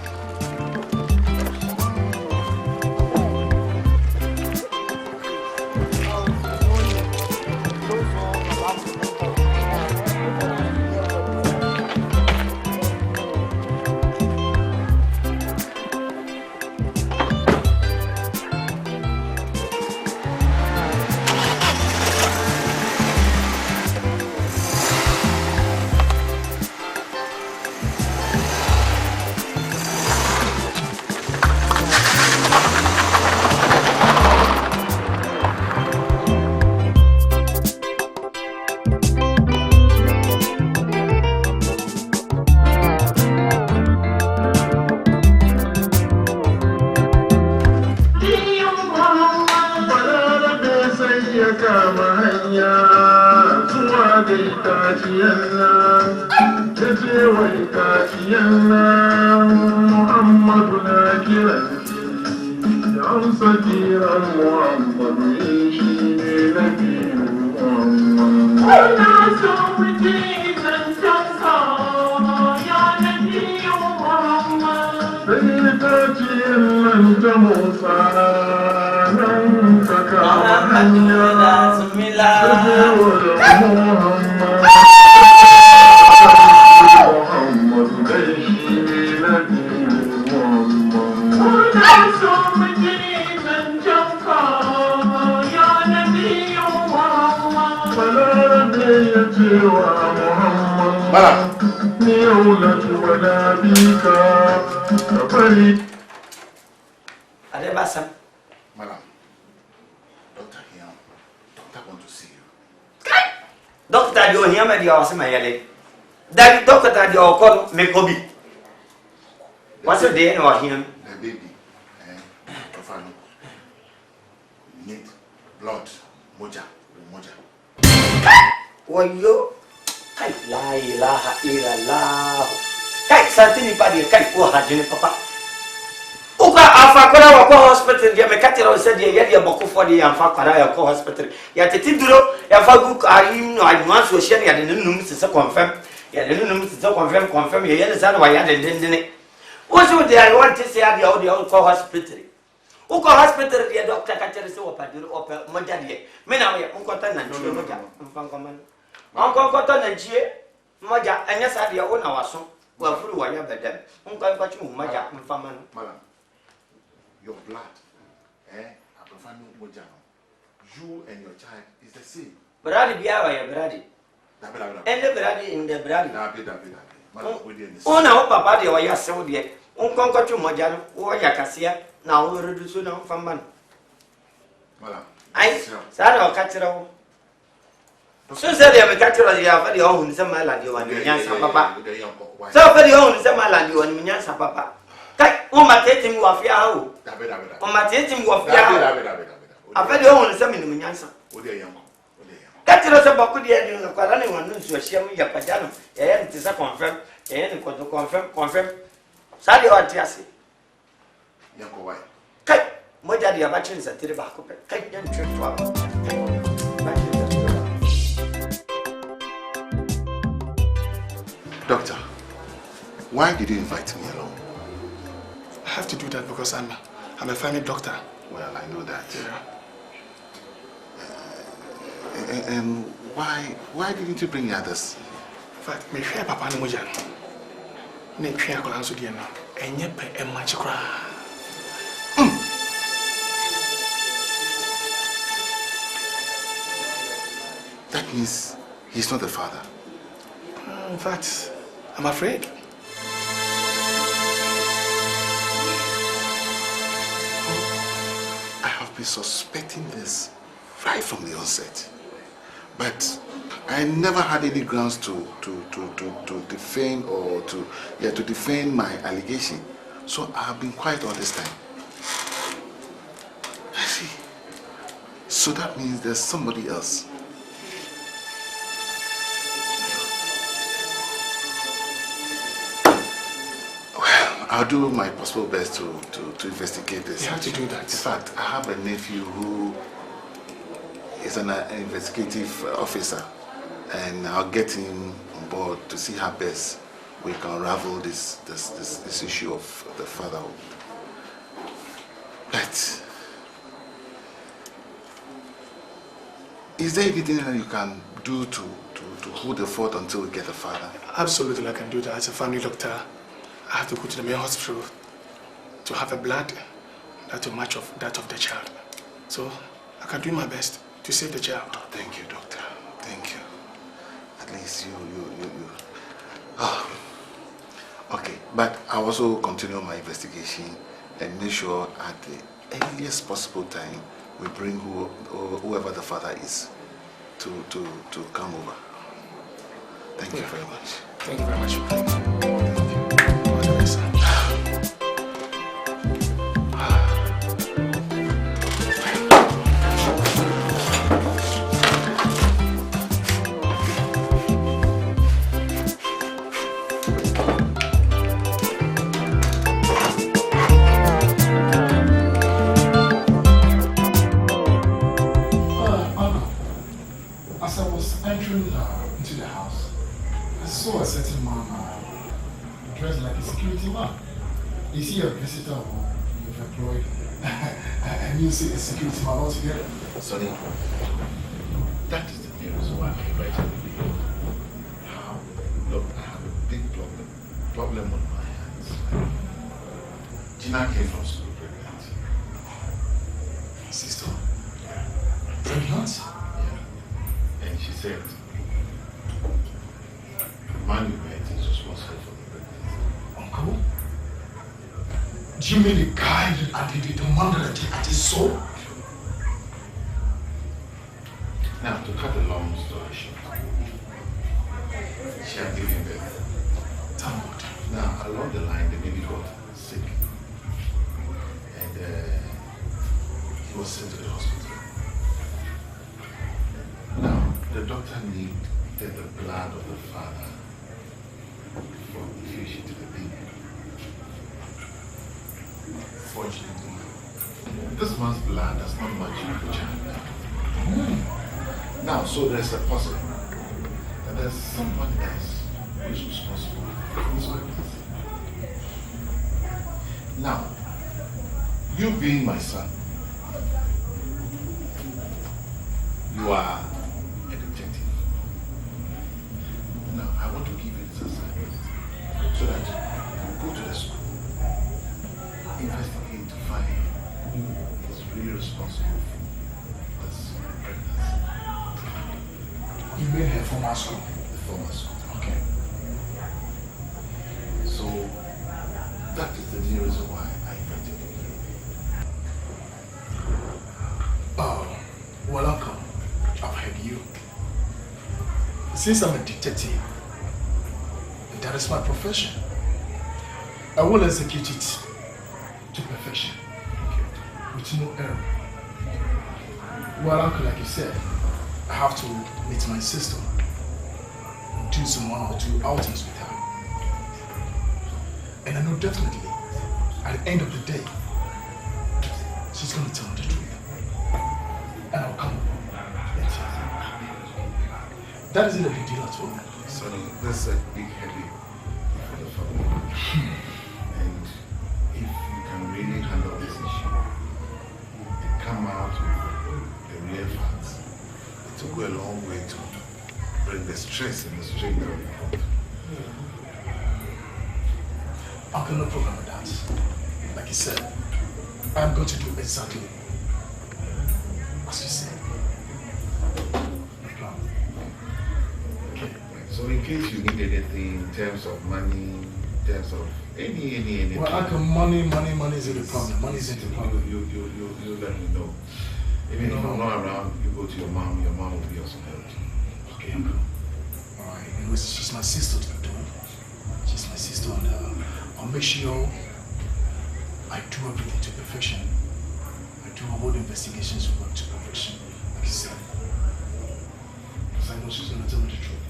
Adebasam. Malam. Doctor here. Doctor want to see you. Doctor do here me dia osema yele. That doctor do okon me kobi. What's the day no him? The baby. Profano. Need blood. Moja. Wayo. Kai la ilaha illallah. Kai santini padi kai ko hajini papa. Uka afa kora wa ko hospital dia me katira o se dia ya boko fo dia afa kora ya ko hospital. Ya teti duro ya fa gu arim no adwan so hia ya de num se confirm. Ya de num se confirm ya ya sa wa ya de dindine. O so dia want to say dia o dia ko hospital. Uko hospital dia doctor katira se wa padiro o pe moja dia. Me na ya unko ta na nchie moja mfa ngoma. Unko ta na nchie moja anya sa dia o na waso. Wa furu wa ya bedam. Unko kwachi mu moja mfa man. Your blood, you and your child is the same. Brady biawa ya brady. And the brady in the brady. Oh no, papa de wa ya so de. Unkonko tu moja wo ya kasia na wo reduce na famban. Malam. Ai, sana o katira wo. So say de me katira ya fa de o hun se mala de wa nyansa papa. So fa de o hun se mala de wa nyansa papa. O matete mi wafia ho. O matete mi wafia ho. Afede o won se mi ni nyansa. O de yanko. Katiro se boku de edi no kwala ne wonu nsu ahia mu yapaja no. Ye nti se confirm. Ye ni ko confirm. Sa de o ati ase. Yanko why? Kai, moja de abachi nsa tire ba ko pe. Kai yan twe to aba. Doctor, why did you invite me along? I have to do that because I'm a family doctor. Well, I know that. Yeah. And why didn't you bring the others? In fact, me share papa no moja. Ne twa akola nso die no. Enye pe emachi kra. That means he's not the father. In fact, I'm afraid. Suspecting this right from the onset, but I never had any grounds to defend or to defend my allegation. So I have been quiet all this time. I see. So that means there's somebody else. I'll do my possible best to investigate this. You have to do that. In fact, I have a nephew who is an investigative officer, and I'll get him on board to see how best we can unravel this issue of the fatherhood. But is there anything that you can do to hold the fort until we get the father? Absolutely, I can do that. As a family doctor, I have to go to the main hospital to have a blood that will match that of the child. So I can do my best to save the child. Oh, thank you, doctor. Thank you. At least you. Oh. Okay, but I'll also continue my investigation and make sure at the earliest possible time we bring whoever the father is to come over. Thank you very much. Thank you very much. Into the house, I saw a certain man dressed like a security man. Is he a visitor or you've employed and you see a security man altogether? Sonny, that is the reason why I invited you. Look, I have a big problem on my hands. Gina came from school pregnant. Sister? Pregnant? Yeah. And she's said, the man you met is responsible for the pregnancy. Uncle? Do you mean the guy that the man that at his soul? Now, to cut a long story short, she had given birth. Now, along the line, the baby got sick. And he was sent to the hospital. Now, the doctor needed the blood of the father for infusion to the baby. Fortunately, this man's blood does not match the child. Now, so there's a possible that there's someone else who is responsible for this pregnancy. Now, you being my son, you are a detective. Now, I want to give you this assignment so that you go to the school, investigate to find who is really responsible for this pregnancy. You mean her former school? The former school. Okay. So, that is the main reason why I invited you. Oh, well, Uncle, I've heard you. Since I'm a detective, and that is my profession, I will execute it to perfection, with no error. Well, Uncle, like you said, I have to meet my sister, do some 1 or 2 outings with her. And I know definitely, at the end of the day, she's going to tell me the truth. And I'll come and tell her. That isn't a big deal at all. Sonny, that's a big headache for the family. And if you can really handle this issue and come out with the real facts, it will go a long way to bring the stress and the strain down. Uncle, no problem with that. Like you said, I'm going to do exactly as you said. No problem. Okay. So in case you need anything in terms of money, in terms of any well, Uncle, money isn't the problem. Money isn't the problem. You let me know. Even if I'm not around, you go to your mom will be also help. Okay, Uncle. Alright, anyways, she's my sister to do. She's my sister, and I'll make sure I do everything to perfection. I do all the investigations to work to perfection, like you said. Because I know she's going to tell me the truth.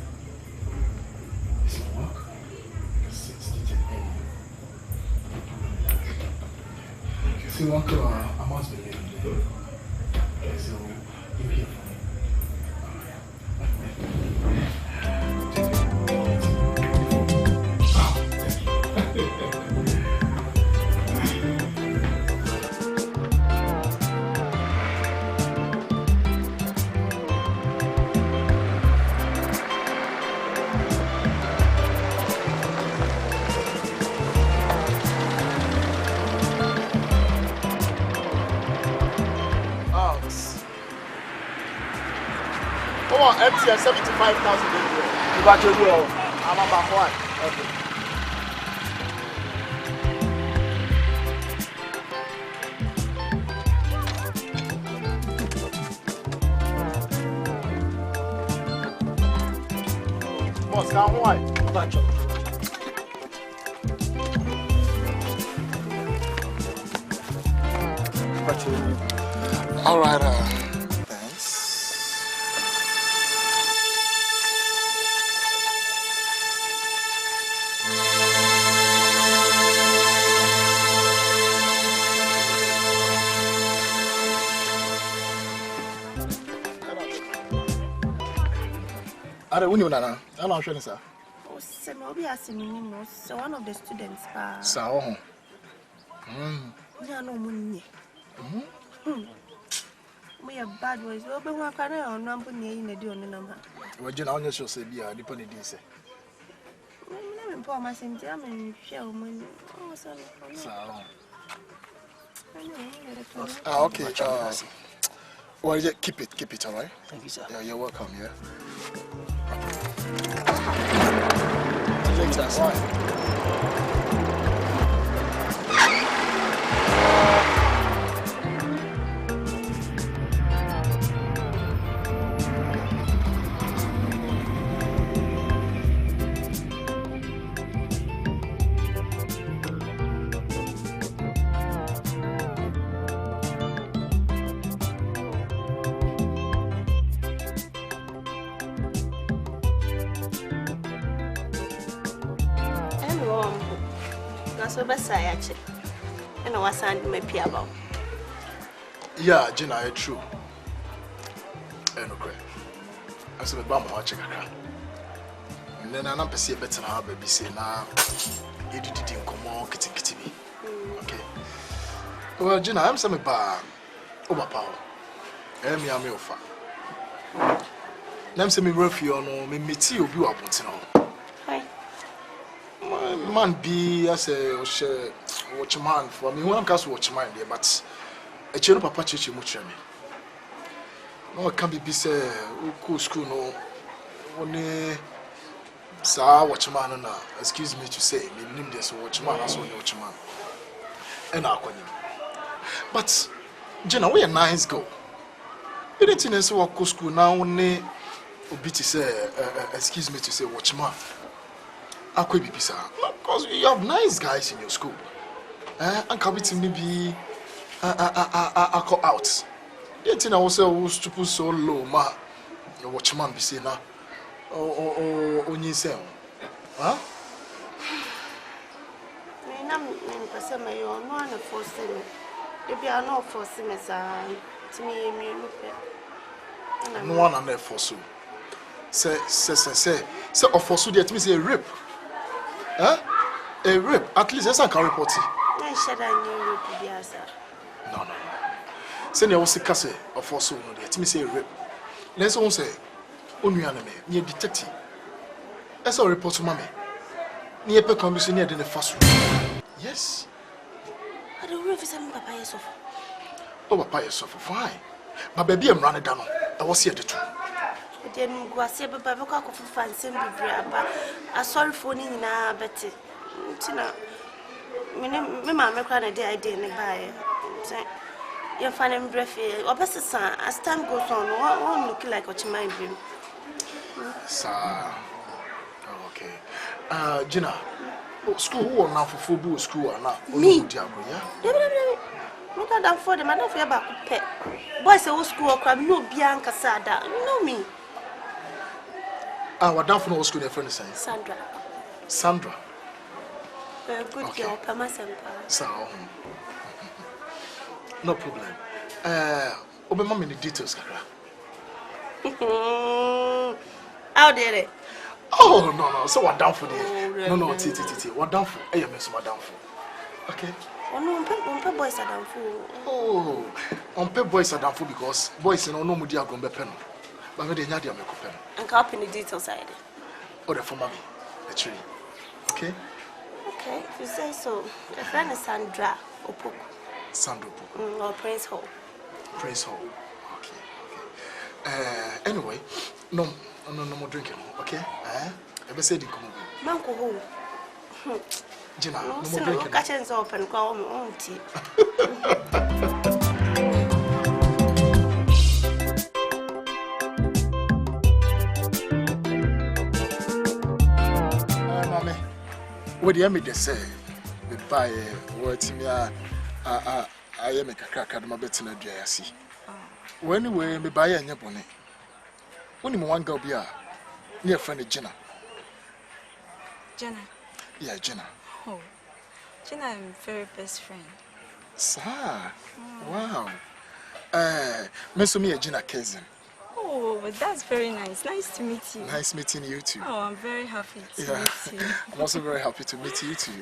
It's my work. Because it's detective. See, Uncle, I must be late. Okay, so you're here for me. MTN 75,000. You got your deal. I'm about one. Okay. Boss, now what? Got you. All right, when you nana, how long should I say? Oh, Semobi Asimini, so one of the students. So, no money. We are bad boys. We'll be working on number near the number. Well, you know, you should say, be a dependent. I'm poor, my Saint-Germain, and show money. Oh, so. Okay, Well, yeah, keep it, all right? Thank you, sir. Yeah, you're welcome, yeah. See you later, sir. So Asante, and I was on my piano. Yeah, Gina, it's true. Okay. I said, Bam, watch it. And then I'm perceived better now, baby. Say now, you didn't come on, kitty me. Okay. Well, Gina, I'm some bar overpower. I'm your milfa. I'm some rough, you know, me tea will be up until now. Man be as a watchman for me. One cast watchman there, but a channel papa chichi much me. No, it can be say, who school no, only sa watchman na. Excuse me to say, me name this watchman as only watchman. And I call him. But Jenna, we a nice girl. You didn't say what school now only obiti say, excuse me to say watchman. Because you have nice guys in your school. And can we maybe call out? The thing I was stupid so low, ma. The watchman be saying now. Oh, you say, huh? I'm person my own one for semi. If you are not for semi, to me, no one on there for so. Say, of for so, that means a rip. Huh? A rape, at least that's a car report. I said I knew you to be No. Send your casse or for so, let me say rape. Let's all say, only anime, near detective. That's a report to mammy. Near per commission near the first room. Yes. I don't know if it's a papa yourself. Oh, papa yourself, fine. But baby, I'm running down. I was here the two. Then go see Baba for fancy be braba. I sorry for Nina, Betty. Tina, me mamma cried a day I didn't buy. You're finding breath or best son, as time goes on, won't look like what you might be. Sir, okay. Gina, school or now for football school or not? Me, look at them for the man of your back pet. Boys, a school crab, no Bianca Sada, you know me. What down for no school, their friend is Sandra. Good girl, Pama Sempa. So, no problem. Obama many details, How did it? Oh, no. So what down for there? No, Titi. What down for? I miss what down for. Okay. Oh, no, on pep boys are down for. Oh, on pep boys are down for because boys in no mudia gombe pen. But me dey nya dia me ko pen. And cap in the details side. Oh, the for mommy. The tree. Okay? Okay, if you say so. The friend is Sandra Opoku. Sandra Opoku. Or Prince Hall. Prince Hall. Okay. Anyway, no more drinking, okay? I be say di come. Manko ho. Gina, no more drinking. No catch open kwa on tea. What do you mean to say? Goodbye, what me I am a crack my bets in a JSC. When we may buy a bonnet. When you want go be near friend Jenna. Jenna? Yeah, Jenna. Oh, Jenna, I'm very best friend. Sir, wow. Miss me a Jenna cousin. Oh, that's very nice. Nice to meet you. Nice meeting you too. Oh, I'm very happy to meet you. I'm also very happy to meet you too.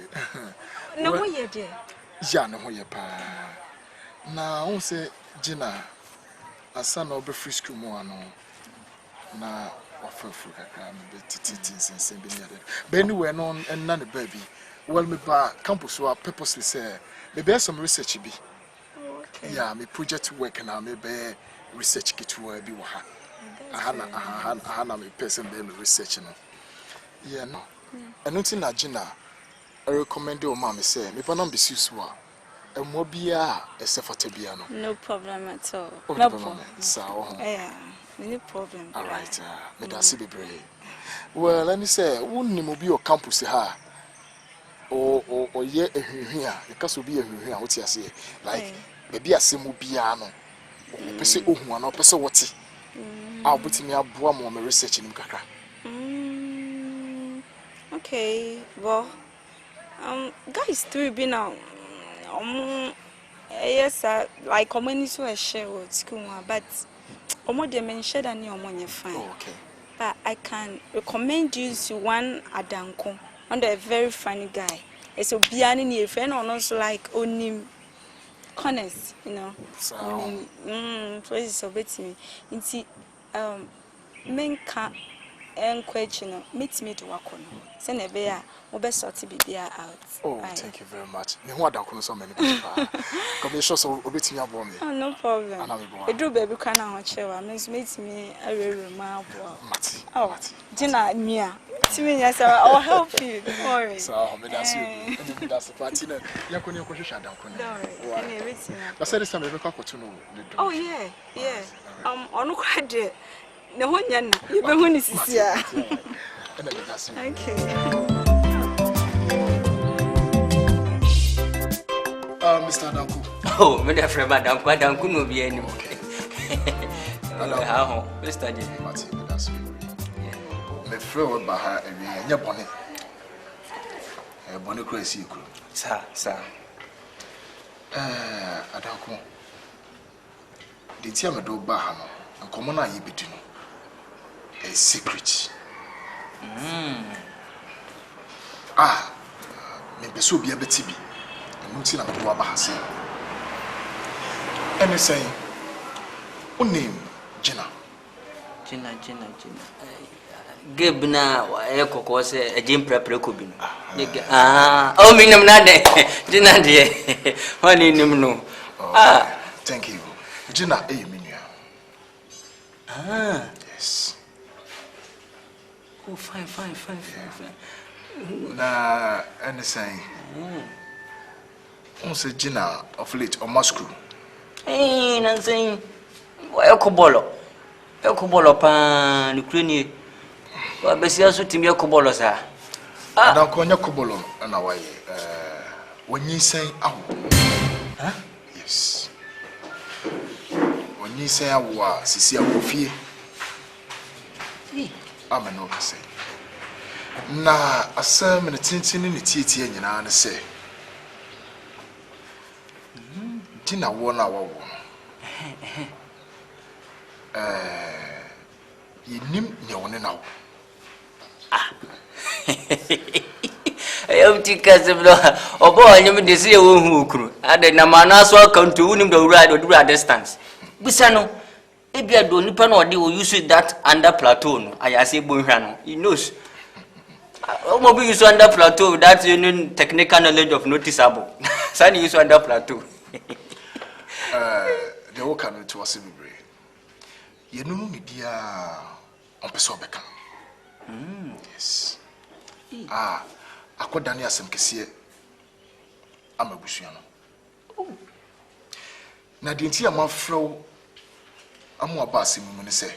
No, what you there? Yeah, no, what you pa. Now, I say, Gina, a son of a free school more. Na offer for her, titties and same being added. Benny went on and none baby. Well, me ba campus were purposely say, maybe some research be. Okay. Yeah, me project work now, maybe research kitua bi wa ha. Ahana me person be me research no. Yeah no. Eno ti na gina I recommend o ma me say me pa na be sisu a emo bia esefata bia no. No problem at all. No problem. So yeah, no problem. All right. Me da se bebre. Well, let me say wonni mo bi o campus ha. O ye ehwehwe a e ka so bi ehwehwe a woti ase like bebi asemu bia no. Pese ohu ana pese wote. A obutimi aboa mo me research nim kakra. Okay, well, guys, three be now. Yes, like community to share with school, but they mentioned that you fine. Okay. But I can recommend you to one Adanko, and a very funny guy. It's a biani near friend, or not like only corners, you know. So, please so bet me. Inti, men can't. Question meet me to work on. Send a bear, or best sort to be out. Oh, thank you very much. Me who don't so many people. Come show so obit me abon me. Oh, no problem. I do baby can on chair. Miss meet me a very remarkable. Mati. Oh, Gina Mia. To me, yes, I'll help you. Don't worry. So, me that's you. That's the party. You can go share down. Don't worry. But say this time we go to know. Oh yeah, yeah. On quite there. No one yan. You be when is here. Okay. Mr. Danku. Oh, me da friend Danku, Danku no be any. How, Mr. J. Mati, me that's you. Me friend ba ha ewie nya bone. Bone kura si kuro. Sir. Adanku. The tia me do ba ha no. Nkomo na yi bidu no. A secret. Me beso bia betibi. Emuti na me do aba hase. Ene say, unim Gina. Give na e kokko se ejim prepare ko bi no. Oh me nam na de. Gina de. Honey nim no. Thank you. Gina e me nua. Yes. Oh, fine. Na ene say. On se Gina of late or Moscow. Hey, Nancy. Ekobolo pa Ukraine. Wa besia so timi ekobolo sa. Adan ko nya kobolo na waye. Wonyi sen awo. Yes. Wonyi sen awo sisi awofie. Ameno ka say. Na asem ne tintini ne tietie nyina ne say. Gina wona wawo. Yinim nyewone nawo. Tika seblo obo anyem de se wo hu okuru ade na mana so account unim do wura distance bisa no ebia do nipa na ode o use that under plateau no ayase bonhwa no he knows omo be use under plateau that you technical knowledge of noticeable san use under plateau the work can to us be you know me dia on person beka yes akoda ne asem kese amabusua no na de nti amafrew amu abase mu ne se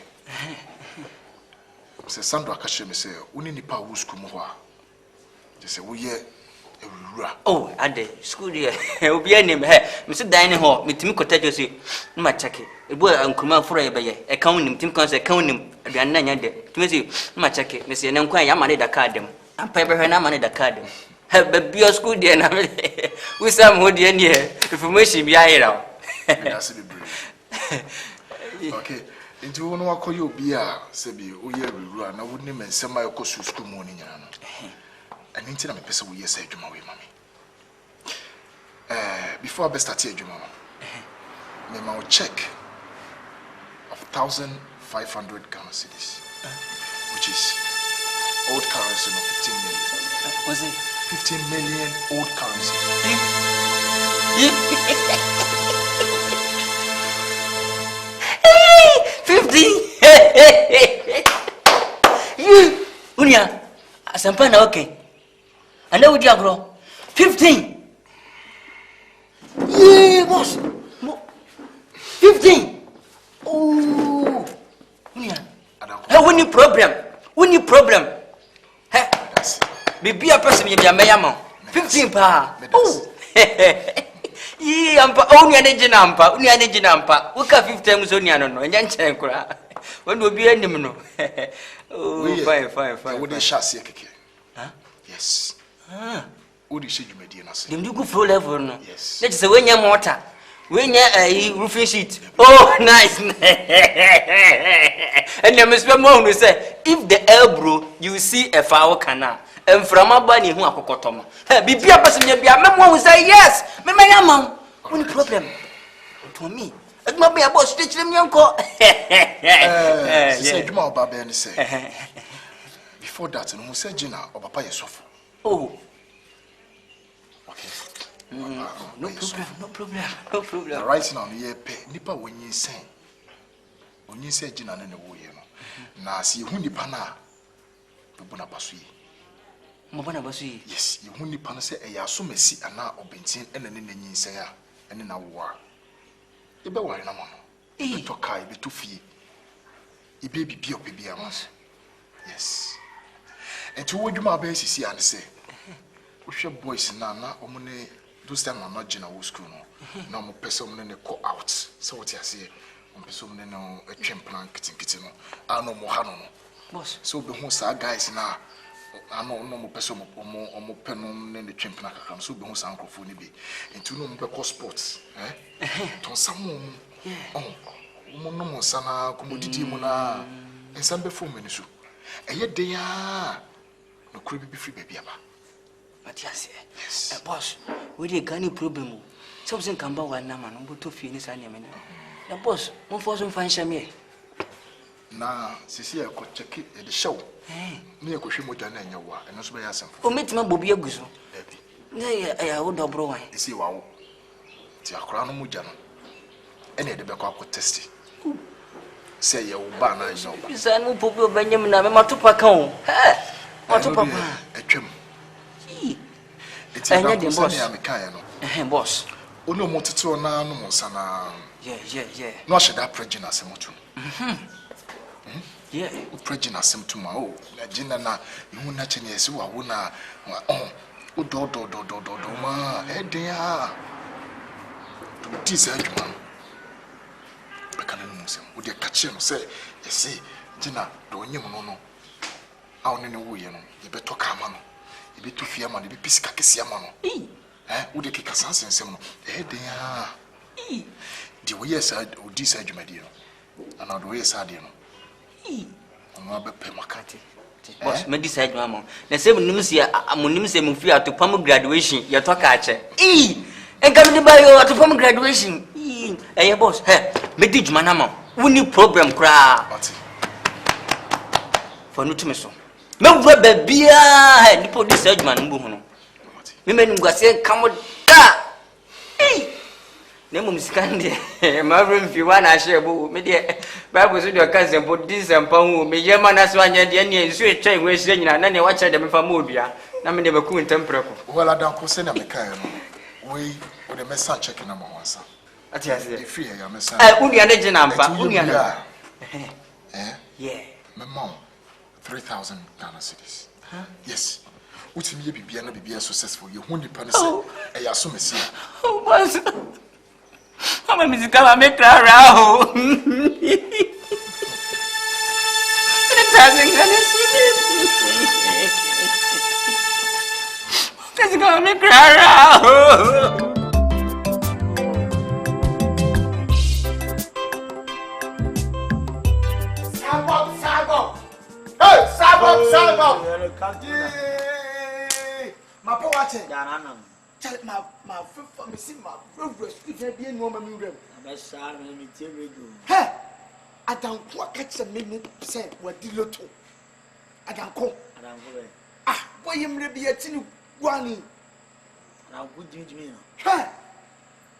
Sandra akashe me se uni nipa wo school mu ho a je se wo ye ewura ade school there obi anim me se dan ne ho metimi kotajo se ma cheke ebu ankuruma foro ye beye e kan nim tim kan se kan nim aduan na nya de timi se ma cheke me se ne nkwan ya ma ne da card dem ampa be na ma ne da card dem be bio school there na me we sam ho there ne information bi ayira that's the brain okay into one wakoyo obi a se bi oye ewura na woni mensema ekosu school mu ni nyana no ani na me pese wo yes adwuma we mami before I start adwuma me ma wo check of 1,500 Ghana cedis which is old currency of 15 million. Was it 15 million old currency? You, Unia, Asampana, okay. I know what you are. 15. Yeah, boss. 15. Oh, Unia. Hey, we need problem. Hey, be a person in your mayamo. 15 pa. Oh, yeah, I'm only an engine ampa. Only an engine ampa. Look at 15 times only. I don't know. And then check. When will be any no? Oh, fine. What is chassis? Huh? Yes. What is you made in us? You do go flow level, no? Yes. Let's say when you're mortar, when you're a roofing sheet. Oh, nice. And you must remember to say, if the elbow you see a foul canal, and from a bunny who are cocotoma. Be a person, you be a man who say yes. Me, my mom. Only problem to me. It might be about stitching your uncle. Say, Jamal Baben say. Before that, and who said Gina or Papa yourself. Oh. Okay. No problem. Right now, you pay Nipper when you say. When you say Gina and the way, you know. Now, see who Nipa na. Bubuna Basui. Mabana Basui. Yes, you who Nipa say a yasumesi and now obtain and then in say, and in a war. You be worried no more. You to kai be too fee. You baby be up be a mass. Yes. And to what you my base see and say. What's your boys na omune those time I'm not general school no. No more person in the call out. So what you say? On person no a champion kitten no. I no more hano no. Boss. So be who sa guys na. I know no more person or penum in the champion so be who sa uncle for be. And to no more sports. To someone. Oh. No more sana commodity mona. And some before menisu. And yet they are no creepy be free baby aba. But yes, boss, we dey Ghanaian problem. Something can be one man, but to finish any man. The boss, one for some fancy me. Na, sisi I could check it at the show. Me I could show more than any one, and also by us. Oh, meet my Bobby Aguzo. Nay, I would double one. You see, wow, the crown mujano. Any of the back up test it. Say your banner is over. You say, no, Popo Benjamin, I'm a tupacon. What to papa? A trim. It's a boss. Boss. Uno motitu na no monsana. Yeah. No should that prejudice motu. Yeah. Prejudice to my oh. Na jina na you na chenye si wa wona. Oh. Do ma. E dia. To this adwuma. Bekana no musem. Wo de kache no say, you see, jina do nyem no. A one ne wo ye no. Ye beto ka ma no. Ye beto fia ma, ye be pisika kese ma no. Wo de keka sansensem no. Dia. The way yes I do say adwumadi no. And the way yes I do no. Ono abepe makati. Boss, me decide mama. Na say munim se amonim se mu fi atopam graduation ye to ka ache. Enka me ba yo atopam graduation. Eh boss, me di djuma na ma. Woni problem kra. For no to me so. Me wura ba bia ni po decide djuma no bu no. Me menu gwase kamoda. Nemo misikande mavre mfiwa na shebo me de bible so de kanse po disempa hu me yema na so anya de ne nsu etwa enwe hire nyina na ne wa kire de me fa modua na me de baku ntempreko wala dan ko se na me kan no we de me san check na mo wansa ati ase de free ya me san unia ne gina mpa unia na yeah me mom 3,000 Ghana cedis yes utimi ye bibia na bibia successful ye hu nipa ne se e ya so mesi oh boss I'm a musical, I make cry around. That's gonna make cry around. Sabo. Hey, Sabo. My poor watching. Tell my for me see my progress if be no ma mi rem abesha na mi tie radio he adanko catch a minute percent what di loto adanko boy mre bi atini guani na good me no he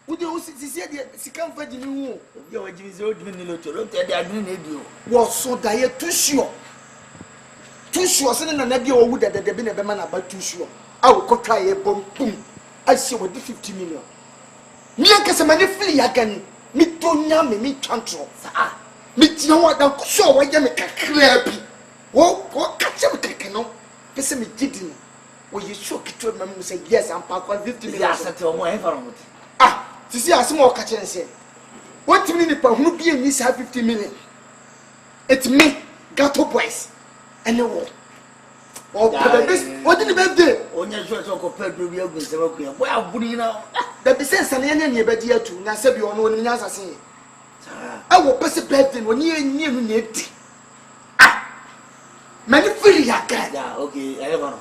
Would you see the Sikan Fajinu? You are old minute to look at the admin. Was so dire too sure. Too sure, sending an idea or would that there been a man about too sure. I will try a bomb. I see what the 50 million. Me a money free, I can meet Tonya, me control. Meet no one, so I am a clear. What catch up a canoe? Pessy me didn't. Well, you shook it to a man who said, yes, I'm parked 50 million. Ah, to see a small catcher and say, what do you mean if I would be in this 50 million? It's me, Gato Boys, and the war. Oh, what did you bet there? On your short of Pedro, well, good enough. The business and any bed here too, now said you on one as I say. I will pass a bed when you near me. Ah, many free, I can. Okay, I have one.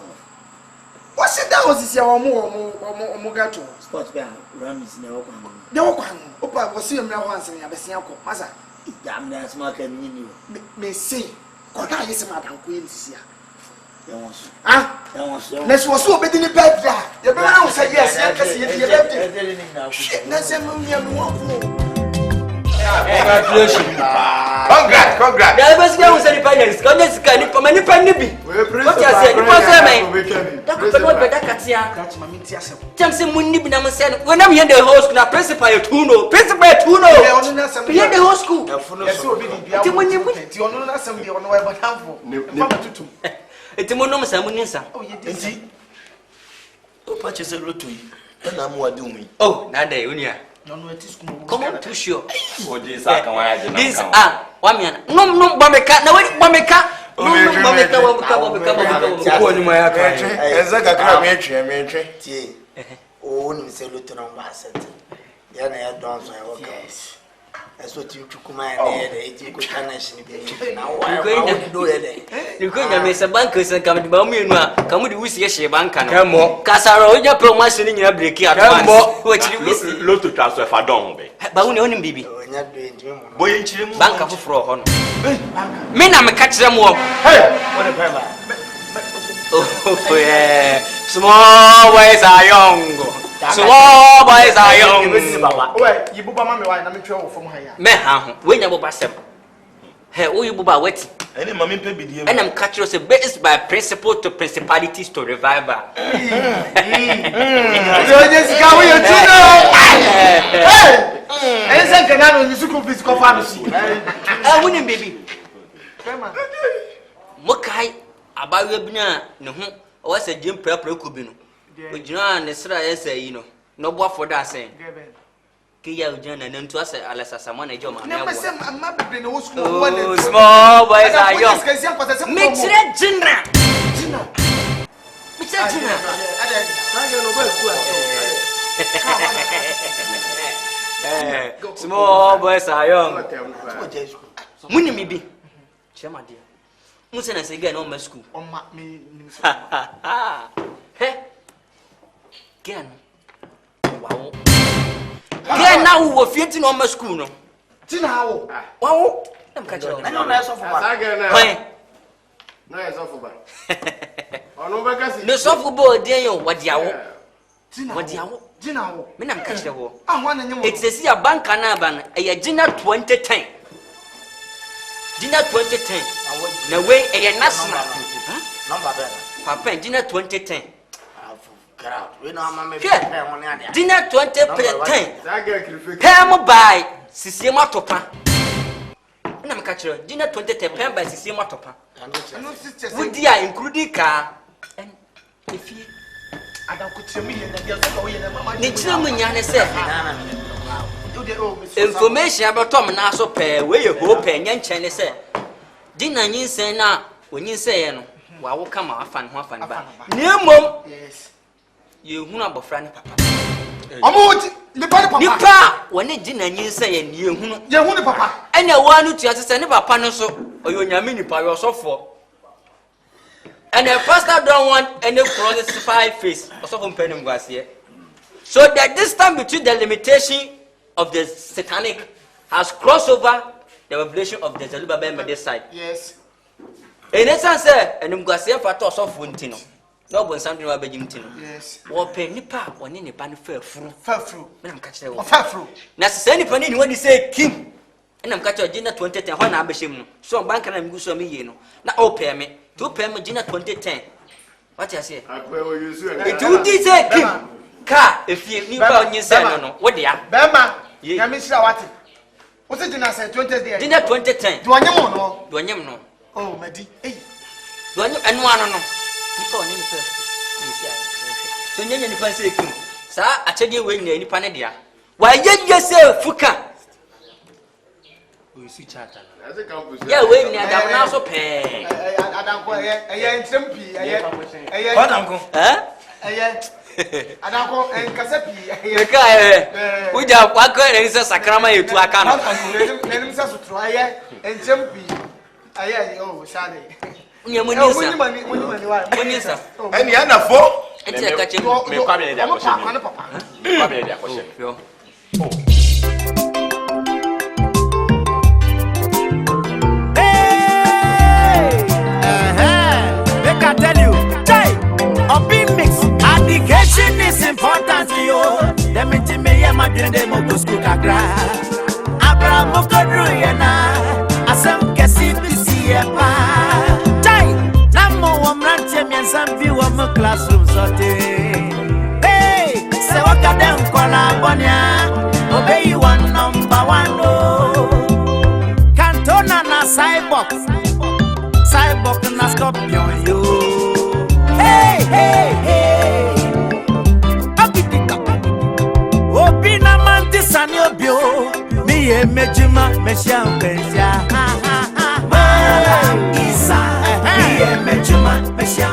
What's it that was your more gato? Sports band, Rams, no one. Opa was seeing me once in your Massa. Damn, that's my can you. May say, God, I is a madam queen here. Ah, let's was so bad in the bed. The brown said yes, I can see it. Let's Congrats. The best guy was any finance. Congrats, can you come any penny? What you say? You must say, man. That's my meat. Jameson Munib Namasan. When I'm here, the host, now Principal Tuno. Here the whole school. It's a monomasamunisa. Oh, you see. Oh, patches a rotary. And I'm what doing. Oh, Nade, Unia. Come on, too sure. These are 1 minute. No, Bameka, no, Bameka. That's what you took my head. You could miss a bankers and come to Bamina. Come with Wishy Bank and come more. Casaro, your promotion in your break here. What you miss low to transfer for Dom. But we only baby. Boy, bank of fraud. Men, I'm a catch them all. Hey, what a pema. Oh, yeah. Small boys are young. Small boys are young. Well, you put my wife, I'm in trouble from her. Man, when you pass them. Hey, who you buy wet? And I'm catching us based by principle to principalities to revival. I wouldn't, baby. Mokai, about Webina, no, what's a Jim Pepper Cubino? With John, the Sra, say, you know, no more for that saying. Kia John and then to us, Alessa, someone a job. Oh, small boys are young. Mix it, Gina. Mix it, Gina. Small boys are young. Money may be. Chama dear. Musen and say again on my school. On me. Hey. Again. Wow. Again now we're fighting on my school. No. Tina. Wow. I'm catching. I know that's off. Why? No, it's off. No softball, dear you. What yawo? What yawo? Gina. Me I'm catching the it's a see a bank canaban. A Gina 2010. Gina 2010. No way a national. Papa Gina 2010. Get out. We know my Dinner 2010. Pam by Sisima Topa. I'm catching dinner 2010 pam by Sisima Topa. Would dear including car and if you I don't could tell me information about Tom and also pay where you hope and young Chinese say. Dinner you say now when you say no, well, will come off and half and back. Near mom, yes. You who not friend papa. Nipa when it didn't you say and you who papa. And you want to send papa no so or you nyamini pa yourself for. And the pastor don't want any crucified face or so companion was here. So that this time between the limitation of the satanic has crossed over the revelation of the Zerubbabel on this side. Yes. In essence, and I'm going to say for us of Funtino. No one something about Jimtin. Yes. Or pay nipa, one in a pan fair fruit. I'm catching a fruit. Necessary penny when you say king. And I'm catching a dinner 2010 when I'm bashing. So bank and I'm good so me, you know. Now, oh, pay me. 2 pay me dinner 2010. What you say? It would be say king. Car, if you knew about you say no. What they are? Bema, you miss what? What's it dinner say 2010? Dinner 2010. Do I know? Do I know? Oh, my dear. Do I know anyone? People in the first. So, you can say, sir, I tell you when you're in Panadia. Why, yes, sir, Fuka. We see chat. Yeah, when you're also pay. I don't go a Trumpy. I don't go. I don't go and Casapi. We have what good is a sacrament to Akan. Let him try and Trumpy. Oh, Sally. When you say, and the other four, it's a catching. I tell you, education is important to you. The minute me ya madine de mo school kakra. Abraham mo kodru ye na. Asam kesi bisi ye pa. Chai, namo wa mrantie miensan bi wa mo classroom sote. Hey, se wakade nkola bonia. Obey one number 1 oh. Cantona na cyborg. Cyborg na scorpion yo. Hey, hey, hey. Obina manti sanyo mi ye mejuma mesha Malam Issah mi ye mejuma mesha